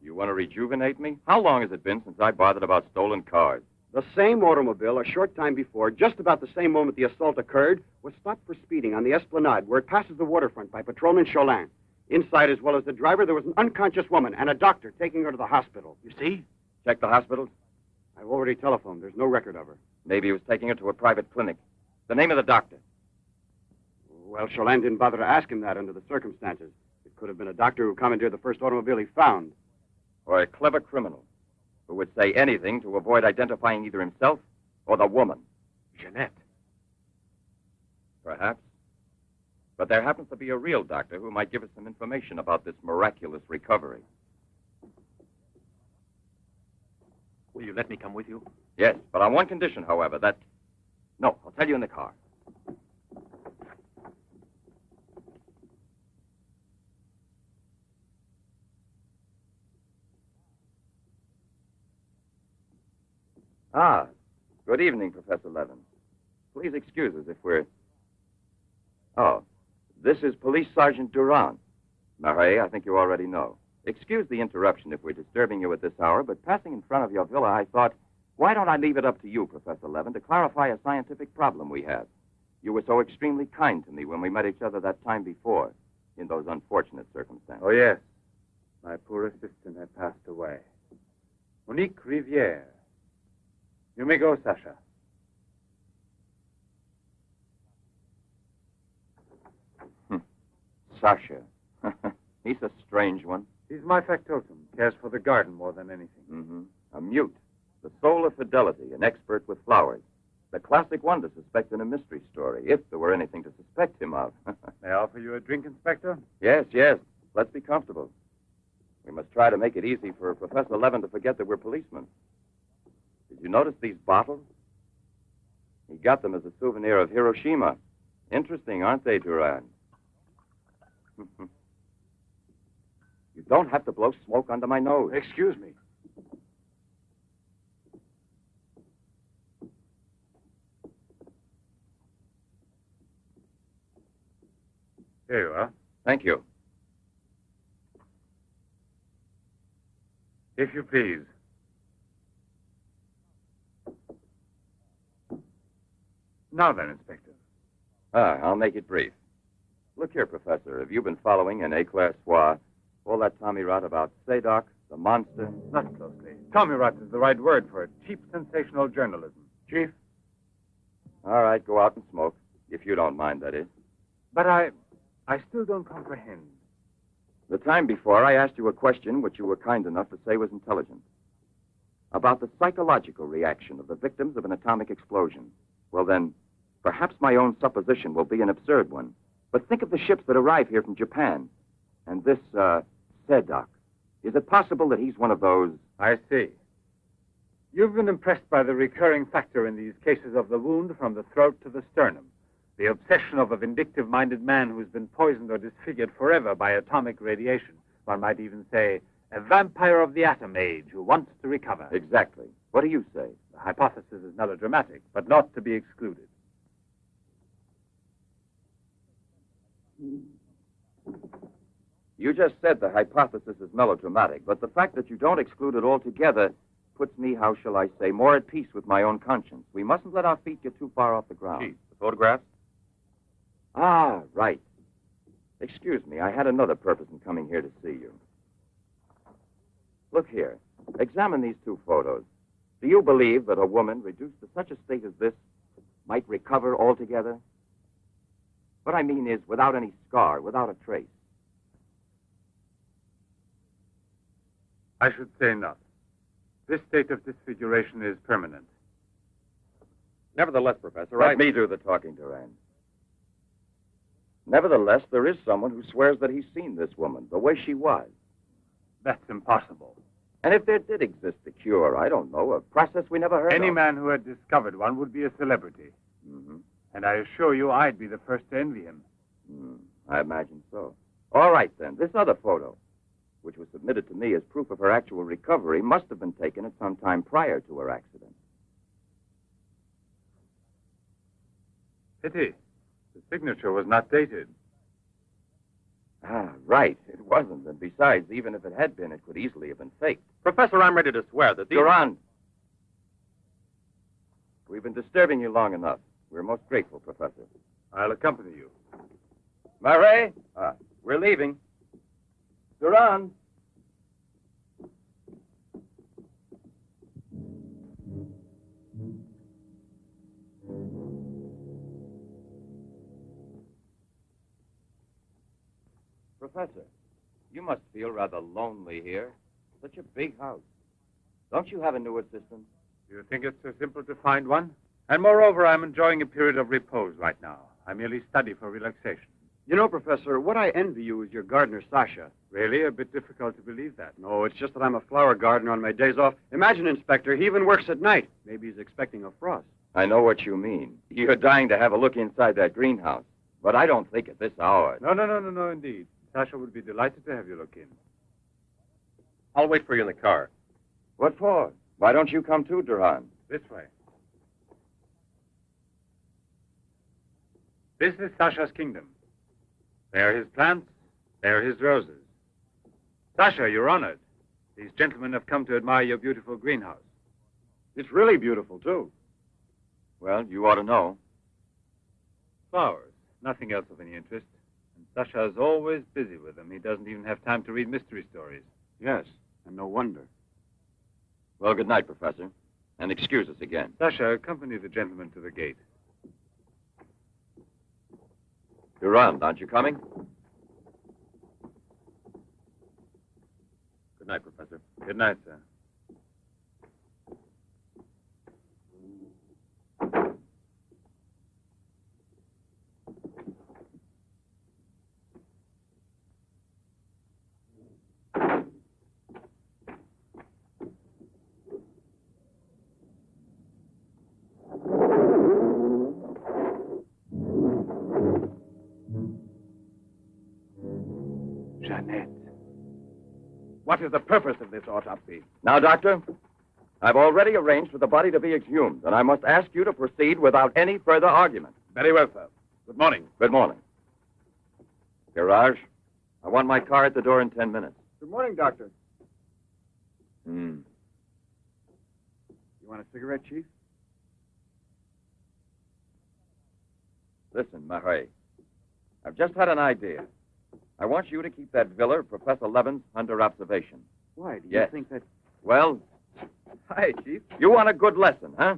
You want to rejuvenate me? How long has it been since I bothered about stolen cars? The same automobile, a short time before, just about the same moment the assault occurred, was stopped for speeding on the Esplanade, where it passes the waterfront, by Patrolman Cholin. Inside, as well as the driver, there was an unconscious woman and a doctor taking her to the hospital. You see? Check the hospitals? I've already telephoned. There's no record of her. Maybe he was taking her to a private clinic. The name of the doctor? Well, Cholin didn't bother to ask him that under the circumstances. It could have been a doctor who commandeered the first automobile he found. Or a clever criminal who would say anything to avoid identifying either himself or the woman. Jeanette. Perhaps. But there happens to be a real doctor who might give us some information about this miraculous recovery. Will you let me come with you? Yes, but on one condition, however, that... No, I'll tell you in the car. Ah, good evening, Professor Levin. Please excuse us if we're... Oh, this is Police Sergeant Durand. Marais, I think you already know. Excuse the interruption if we're disturbing you at this hour, but passing in front of your villa, I thought, why don't I leave it up to you, Professor Levin, to clarify a scientific problem we have? You were so extremely kind to me when we met each other that time before, in those unfortunate circumstances. Oh, yes. My poor assistant had passed away. Monique Riviere. You may go, Sasha. Sasha. He's a strange one. He's my factotum. Cares for the garden more than anything. Mm-hmm. A mute. The soul of fidelity. An expert with flowers. The classic one to suspect in a mystery story, if there were anything to suspect him of. May I offer you a drink, Inspector? Yes, yes. Let's be comfortable. We must try to make it easy for Professor Levin to forget that we're policemen. Did you notice these bottles? He got them as a souvenir of Hiroshima. Interesting, aren't they, Duran? You don't have to blow smoke under my nose. Excuse me. Here you are. Thank you. If you please. Now then, Inspector. I'll make it brief. Look here, Professor. Have you been following in Éclair Soir all that Tommy rot about Sadok, the monster? Not closely. Tommy rot is the right word for it. Cheap, sensational journalism. Chief? All right, go out and smoke. If you don't mind, that is. But I still don't comprehend. The time before, I asked you a question which you were kind enough to say was intelligent. About the psychological reaction of the victims of an atomic explosion. Well, then, perhaps my own supposition will be an absurd one. But think of the ships that arrive here from Japan. And this, Sadok. Is it possible that he's one of those? I see. You've been impressed by the recurring factor in these cases of the wound from the throat to the sternum. The obsession of a vindictive-minded man who's been poisoned or disfigured forever by atomic radiation. One might even say, a vampire of the atom age who wants to recover. Exactly. What do you say? The hypothesis is melodramatic, but not to be excluded. You just said the hypothesis is melodramatic, but the fact that you don't exclude it altogether puts me, how shall I say, more at peace with my own conscience. We mustn't let our feet get too far off the ground. Chief, the photographs? Ah, right. Excuse me, I had another purpose in coming here to see you. Look here. Examine these two photos. Do you believe that a woman reduced to such a state as this might recover altogether? What I mean is without any scar, without a trace. I should say not. This state of disfiguration is permanent. Nevertheless, Professor, Let me do the talking, Durand. Nevertheless, there is someone who swears that he's seen this woman, the way she was. That's impossible. And if there did exist a cure, I don't know, a process we never heard of. Any man who had discovered one would be a celebrity. Mm-hmm. And I assure you I'd be the first to envy him. I imagine so. All right, then. This other photo, which was submitted to me as proof of her actual recovery, must have been taken at some time prior to her accident. Pity. The signature was not dated. Ah, right. It wasn't. And besides, even if it had been, it could easily have been faked. Professor, I'm ready to swear that these... Durand! We've been disturbing you long enough. We're most grateful, Professor. I'll accompany you. Murray? We're leaving. Durand! Professor, you must feel rather lonely here. Such a big house. Don't you have a new assistant? Do you think it's so simple to find one? And moreover, I'm enjoying a period of repose right now. I merely study for relaxation. You know, Professor, what I envy you is your gardener, Sasha. Really? A bit difficult to believe that. No, it's just that I'm a flower gardener on my days off. Imagine, Inspector, he even works at night. Maybe he's expecting a frost. I know what you mean. You're dying to have a look inside that greenhouse. But I don't think at this hour. No, indeed. Sasha would be delighted to have you look in. I'll wait for you in the car. What for? Why don't you come too, Durand? This way. This is Sasha's kingdom. There are his plants. There are his roses. Sasha, you're honored. These gentlemen have come to admire your beautiful greenhouse. It's really beautiful, too. Well, you ought to know. Flowers. Nothing else of any interest. And Sasha's always busy with them. He doesn't even have time to read mystery stories. Yes, and no wonder. Well, good night, Professor. And excuse us again. Sasha, accompany the gentleman to the gate. Durand, aren't you coming? Good night, Professor. Good night, sir. What is the purpose of this autopsy? Now, Doctor, I've already arranged for the body to be exhumed, and I must ask you to proceed without any further argument. Very well, sir. Good morning. Good morning. Garage, I want my car at the door in 10 minutes. Good morning, Doctor. Hmm. You want a cigarette, Chief? Listen, Marais, I've just had an idea. I want you to keep that villa of Professor Levens under observation. Why? Do you Yes. think that... Well, Hi, Chief. you want a good lesson, huh?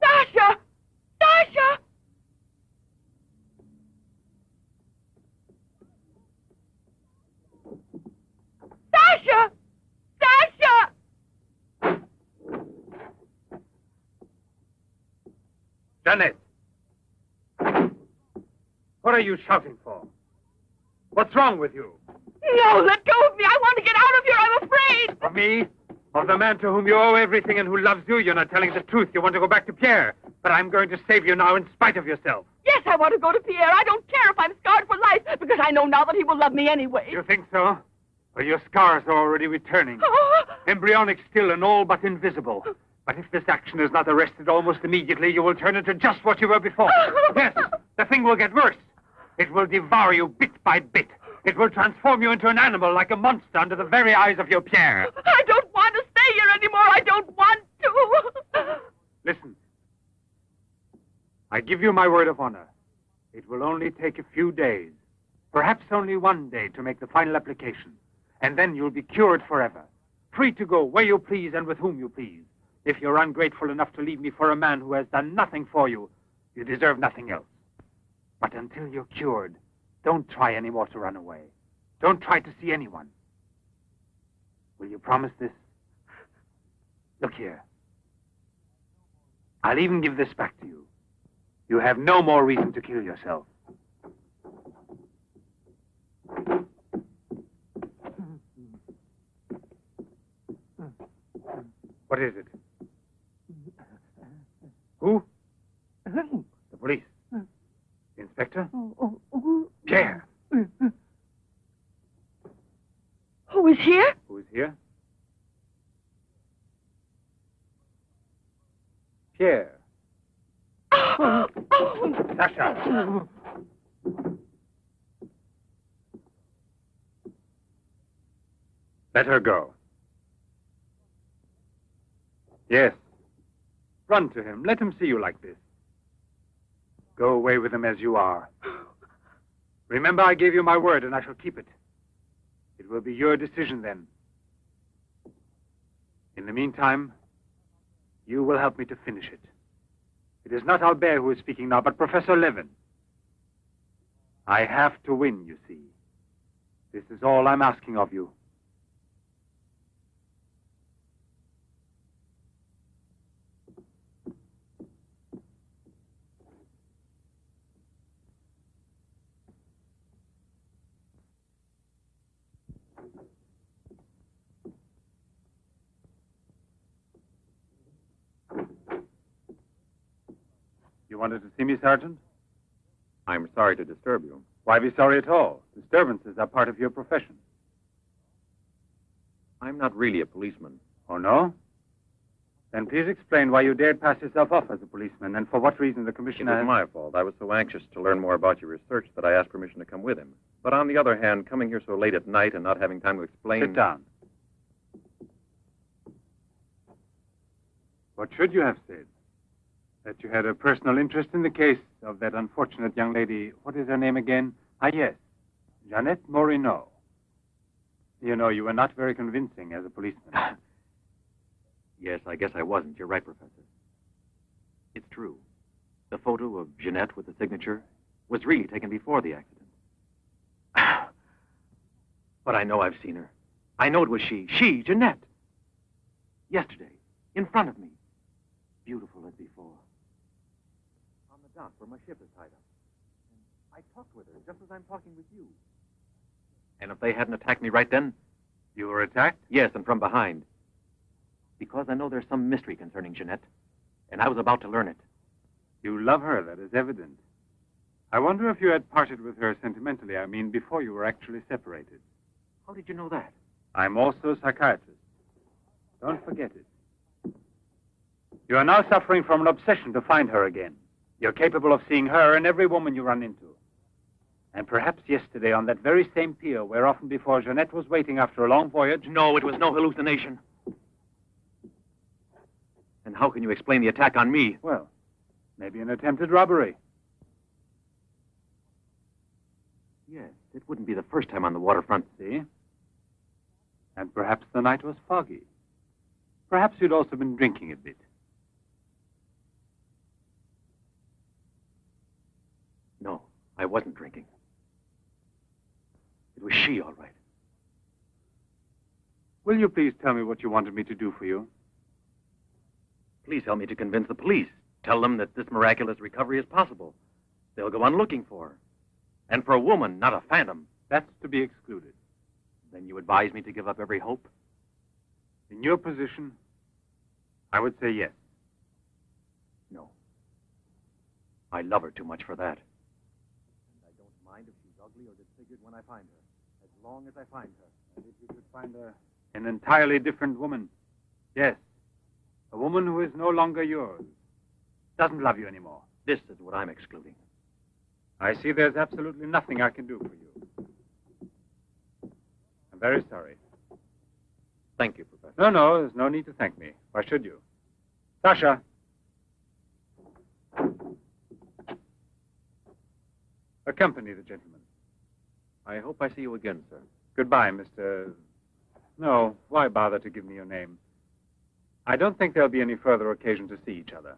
Sasha! Sasha! Sasha! Sasha! Janet! What are you shouting for? What's wrong with you? No, let go of me. I want to get out of here. I'm afraid. Of me? Of the man to whom you owe everything and who loves you? You're not telling the truth. You want to go back to Pierre. But I'm going to save you now in spite of yourself. Yes, I want to go to Pierre. I don't care if I'm scarred for life, because I know now that he will love me anyway. You think so? Well, your scars are already returning. Embryonic still and all but invisible. But if this action is not arrested almost immediately, you will turn into just what you were before. Yes, the thing will get worse. It will devour you bit by bit. It will transform you into an animal, like a monster, under the very eyes of your Pierre. I don't want to stay here anymore. I don't want to. Listen. I give you my word of honor. It will only take a few days, perhaps only one day, to make the final application. And then you'll be cured forever, free to go where you please and with whom you please. If you're ungrateful enough to leave me for a man who has done nothing for you, you deserve nothing else. But until you're cured, don't try any more to run away. Don't try to see anyone. Will you promise this? Look here. I'll even give this back to you. You have no more reason to kill yourself. What is it? Who? The police. Inspector? Pierre. Who is here? Who is here? Pierre. Sasha. Let her go. Yes. Run to him. Let him see you like this. Go away with him as you are. Remember, I gave you my word, and I shall keep it. It will be your decision then. In the meantime, you will help me to finish it. It is not Albert who is speaking now, but Professor Levin. I have to win, you see. This is all I'm asking of you. You wanted to see me, Sergeant? I'm sorry to disturb you. Why be sorry at all? Disturbances are part of your profession. I'm not really a policeman. Oh, no? Then please explain why you dared pass yourself off as a policeman, and for what reason the It commissioner... was my fault. I was so anxious to learn more about your research that I asked permission to come with him. But on the other hand, coming here so late at night and not having time to explain... Sit down. What should you have said? That you had a personal interest in the case of that unfortunate young lady. What is her name again? Ah, yes. Jeanette Moreau. You know, you were not very convincing as a policeman. Yes, I guess I wasn't. You're right, Professor. It's true. The photo of Jeanette with the signature was really taken before the accident. But I know I've seen her. I know it was she, Jeanette. Yesterday, in front of me. Beautiful as before. On the dock where my ship is tied up. And I talked with her just as I'm talking with you. And if they hadn't attacked me right then... You were attacked? Yes, and from behind. Because I know there's some mystery concerning Jeanette, and I was about to learn it. You love her, that is evident. I wonder if you had parted with her sentimentally, I mean, before you were actually separated. How did you know that? I'm also a psychiatrist. Don't forget it. You are now suffering from an obsession to find her again. You're capable of seeing her and every woman you run into. And perhaps yesterday on that very same pier where often before Jeanette was waiting after a long voyage... No, it was no hallucination. And how can you explain the attack on me? Well, maybe an attempted robbery. Yes, it wouldn't be the first time on the waterfront. See? And perhaps the night was foggy. Perhaps you'd also been drinking a bit. No, I wasn't drinking. It was she, all right. Will you please tell me what you wanted me to do for you? Please help me to convince the police. Tell them that this miraculous recovery is possible. They'll go on looking for her. And for a woman, not a phantom. That's to be excluded. Then you advise me to give up every hope? In your position, I would say yes. No. I love her too much for that. And I don't mind if she's ugly or disfigured when I find her, as long as I find her. And if you could find an entirely different woman, yes, a woman who is no longer yours, doesn't love you anymore. This is what I'm excluding. I see there's absolutely nothing I can do for you. I'm very sorry. Thank you, Professor. No, there's no need to thank me. Why should you? Sasha. Accompany the gentleman. I hope I see you again, sir. Goodbye, Mr... No, why bother to give me your name? I don't think there'll be any further occasion to see each other.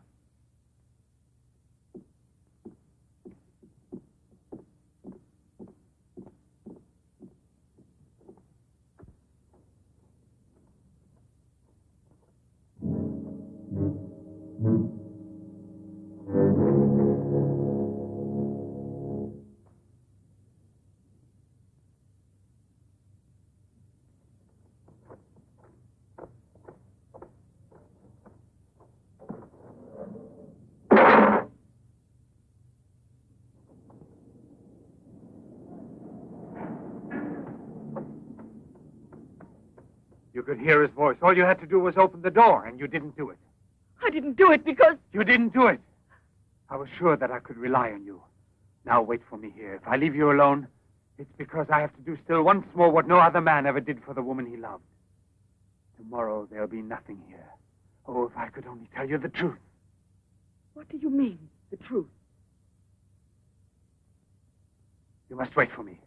You could hear his voice. All you had to do was open the door, and you didn't do it. I didn't do it because... You didn't do it. I was sure that I could rely on you. Now wait for me here. If I leave you alone, it's because I have to do still once more what no other man ever did for the woman he loved. Tomorrow there'll be nothing here. Oh, if I could only tell you the truth. What do you mean, the truth? You must wait for me.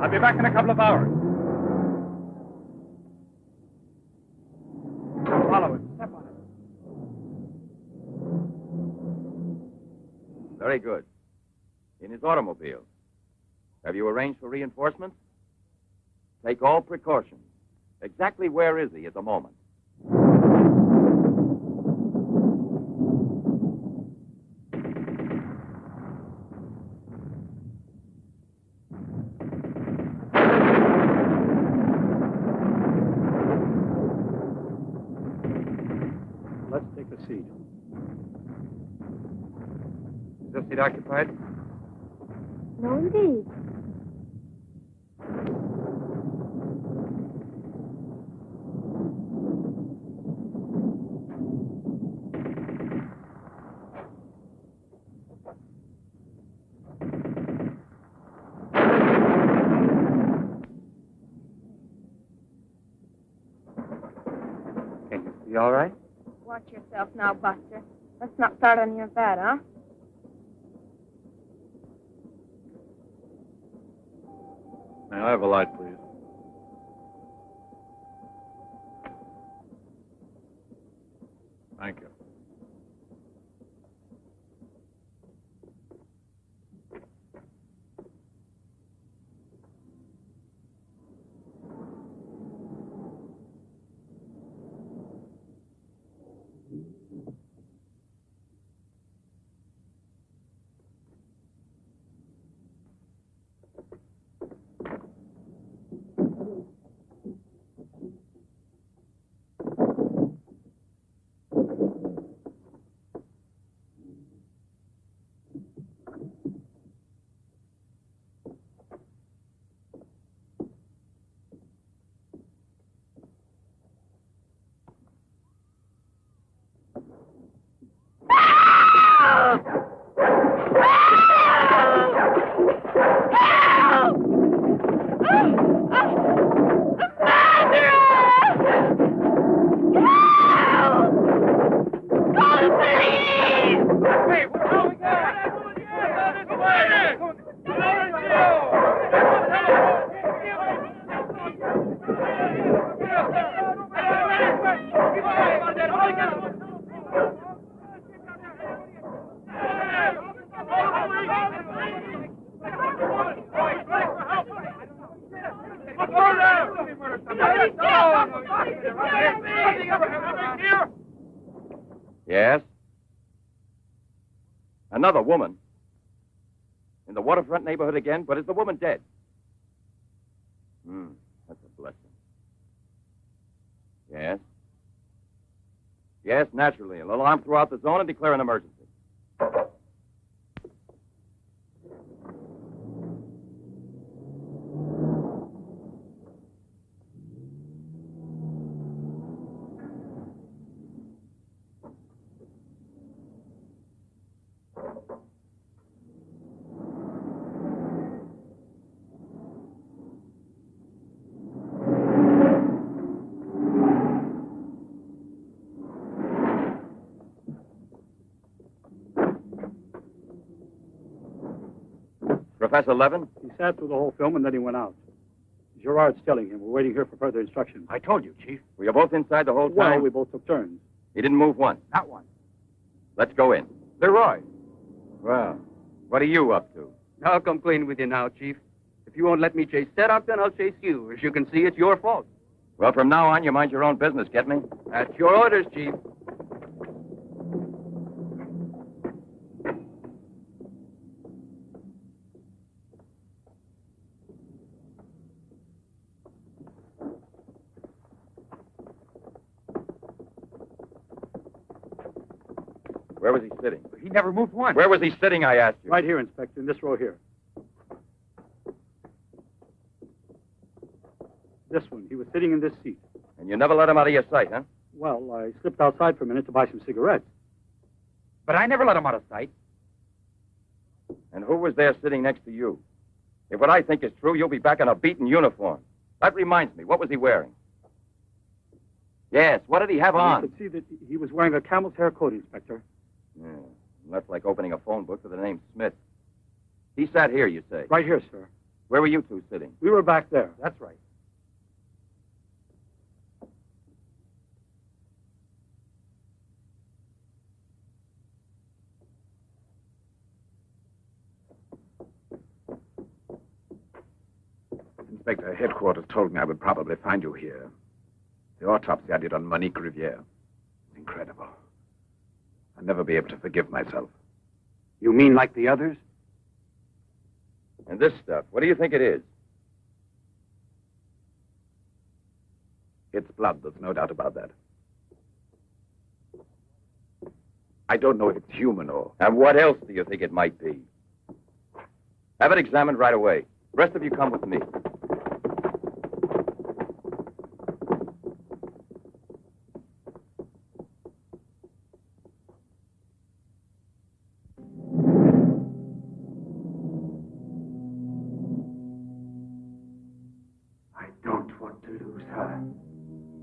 I'll be back in a couple of hours. Follow it. Step on it. Very good. In his automobile. Have you arranged for reinforcements? Take all precautions. Exactly where is he at the moment? Let's take a seat. Is this seat occupied? No, indeed. Can you see all right? Watch yourself now, Buster. Let's not start on your bed, huh? May I have a light, please? Thank you. Hey, what's going Yes? Another woman? In the waterfront neighborhood again? But is the woman dead? That's a blessing. Yes? Yes, naturally. An alarm throughout the zone and declare an emergency. Professor Levin? He sat through the whole film and then he went out. Gerard's telling him. We're waiting here for further instructions. I told you, Chief. Were you both inside the whole time? Well, we both took turns. He didn't move once. Not one. Let's go in. Leroy. Well, what are you up to? I'll come clean with you now, Chief. If you won't let me chase Setup, then I'll chase you. As you can see, it's your fault. Well, from now on, you mind your own business, get me? That's your orders, Chief. Where was he sitting? He never moved once. Where was he sitting, I asked you? Right here, Inspector, in this row here. This one. He was sitting in this seat. And you never let him out of your sight, huh? Well, I slipped outside for a minute to buy some cigarettes. But I never let him out of sight. And who was there sitting next to you? If what I think is true, you'll be back in a beaten uniform. That reminds me, what was he wearing? Yes, what did he have on? You could see that he was wearing a camel's hair coat, Inspector. Yeah, that's like opening a phone book with the name Smith. He sat here, you say? Right here, sir. Where were you two sitting? We were back there. That's right. Inspector, headquarters told me I would probably find you here. The autopsy I did on Monique Riviere. It's incredible. I'll never be able to forgive myself. You mean like the others? And this stuff, what do you think it is? It's blood, there's no doubt about that. I don't know if it's human or... And what else do you think it might be? Have it examined right away. The rest of you come with me.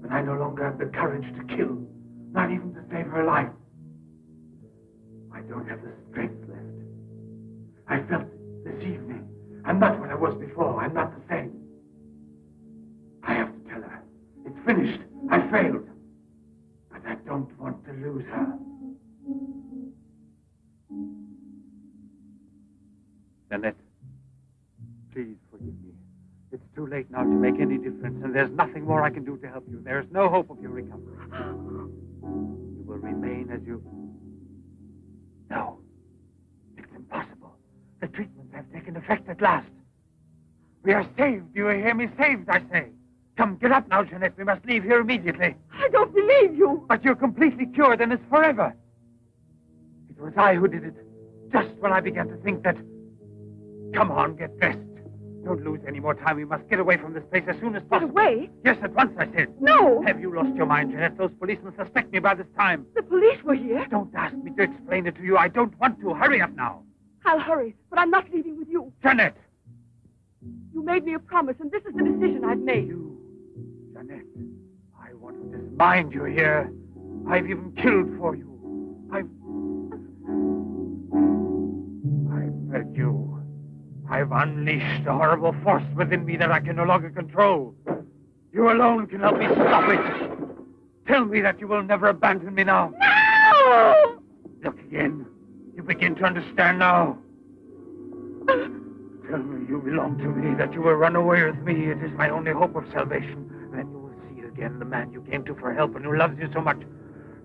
But I no longer have the courage to kill, not even to save her life. I don't have the strength left. I felt it this evening. I'm not what I was before. I'm not the same. I have to tell her. It's finished. I failed. But I don't want to lose her. Annette, please forgive me. It's too late now to make any difference, and there's nothing more I can do to help you. There's no hope of your recovery. You will remain as you... No. It's impossible. The treatments have taken effect at last. We are saved. Do you hear me? Saved, I say. Come, get up now, Jeanette. We must leave here immediately. I don't believe you. But you're completely cured, and it's forever. It was I who did it, just when I began to think that... Come on, get dressed. Don't lose any more time. We must get away from this place as soon as possible. Get away? Yes, at once, I said. No. Have you lost your mind, Jeanette? Those policemen suspect me by this time. The police were here. Don't ask me to explain it to you. I don't want to. Hurry up now. I'll hurry, but I'm not leaving with you. Jeanette! You made me a promise, and this is the decision I've made. You, Jeanette, I want to dismind you here. I've even killed for you. I've unleashed a horrible force within me that I can no longer control. You alone can help me stop it. Tell me that you will never abandon me now. No! Look again. You begin to understand now. Tell me you belong to me, that you will run away with me. It is my only hope of salvation. Then you will see again the man you came to for help and who loves you so much.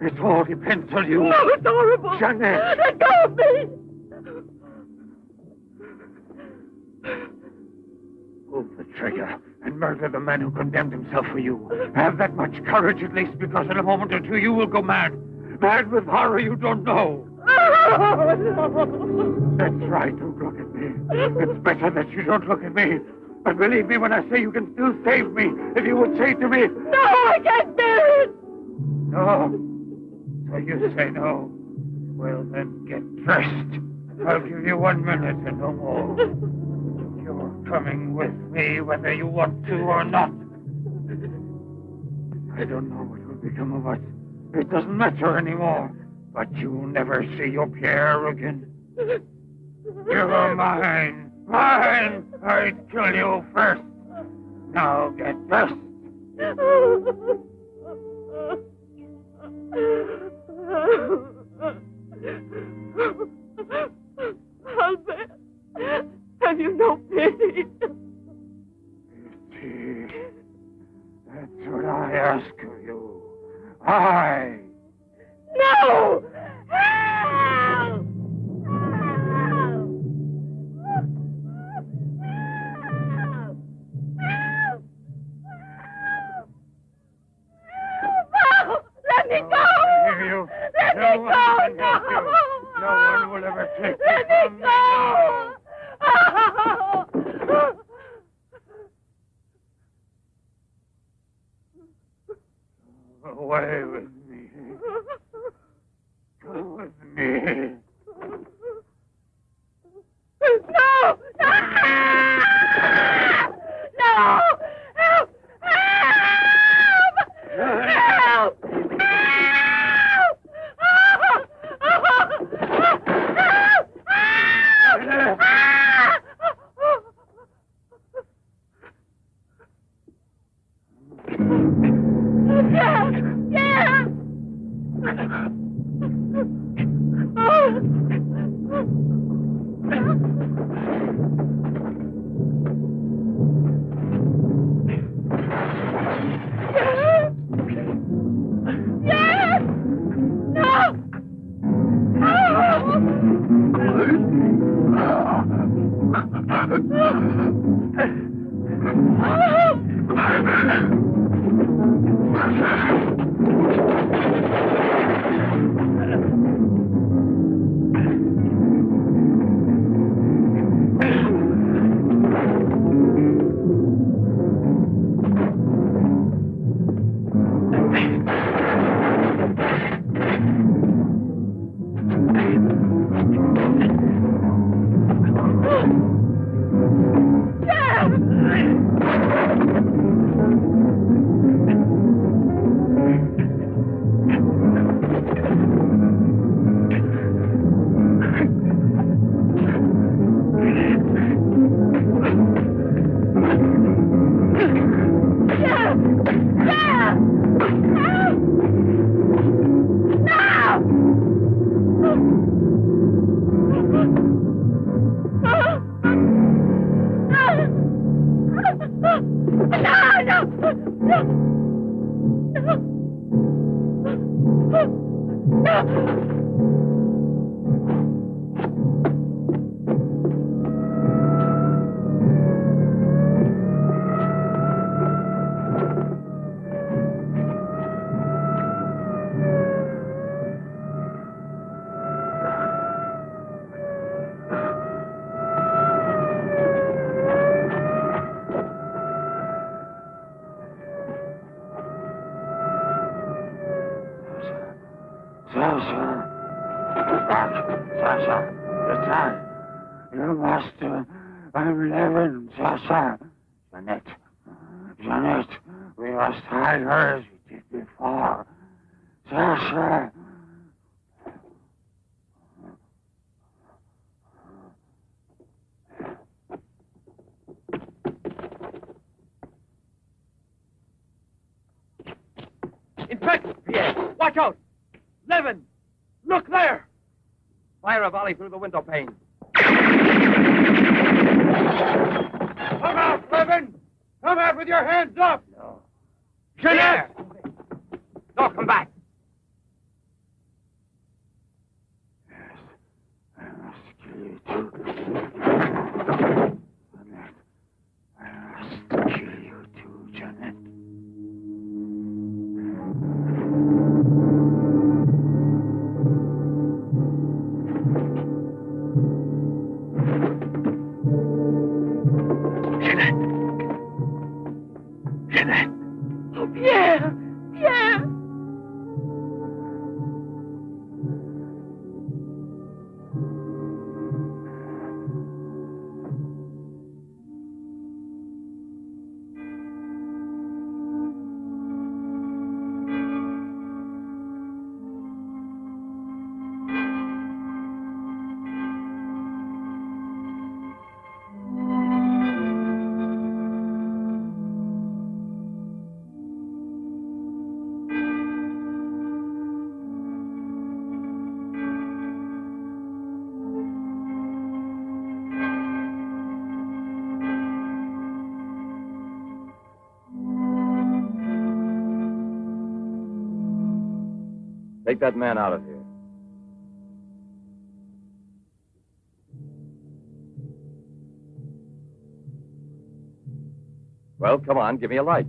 It all depends on you. No, it's horrible. Jeanette. Let go of me. Pull the trigger and murder the man who condemned himself for you. Have that much courage at least, because in a moment or two you will go mad. Mad with horror you don't know. That's right, don't look at me. It's better that you don't look at me. But believe me when I say you can still save me, if you would say to me... No, I can't bear it! No. So you say no. Well, then get dressed. I'll give you 1 minute and no more. You're coming with me whether you want to or not. I don't know what will become of us. It doesn't matter anymore. But you'll never see your Pierre again. You're mine. Mine! I'd kill you first. Now get dressed. Albert, have you no pity? Pity? That's what I ask of you. I... No! Help! Let me go! Hear you. Let No me one go! can help you. No one will ever take you Let from me me now. go! Away with me. Go with me. No! No! No! Help! Help! Help! Sasha, Sasha, you must, I'm living, Sasha. Jeanette, we must hide her as we did before. Sasha. Pierre, watch out! Levin! Look there! Fire a volley through the window pane. Come out, Levin! Come out with your hands up! No. Jeanette! No, come back. I must kill you too. Jeanette. I must kill you too, Jeanette. Jeanette. Oh, Pierre! Pierre! Take that man out of here. Well, come on, give me a light.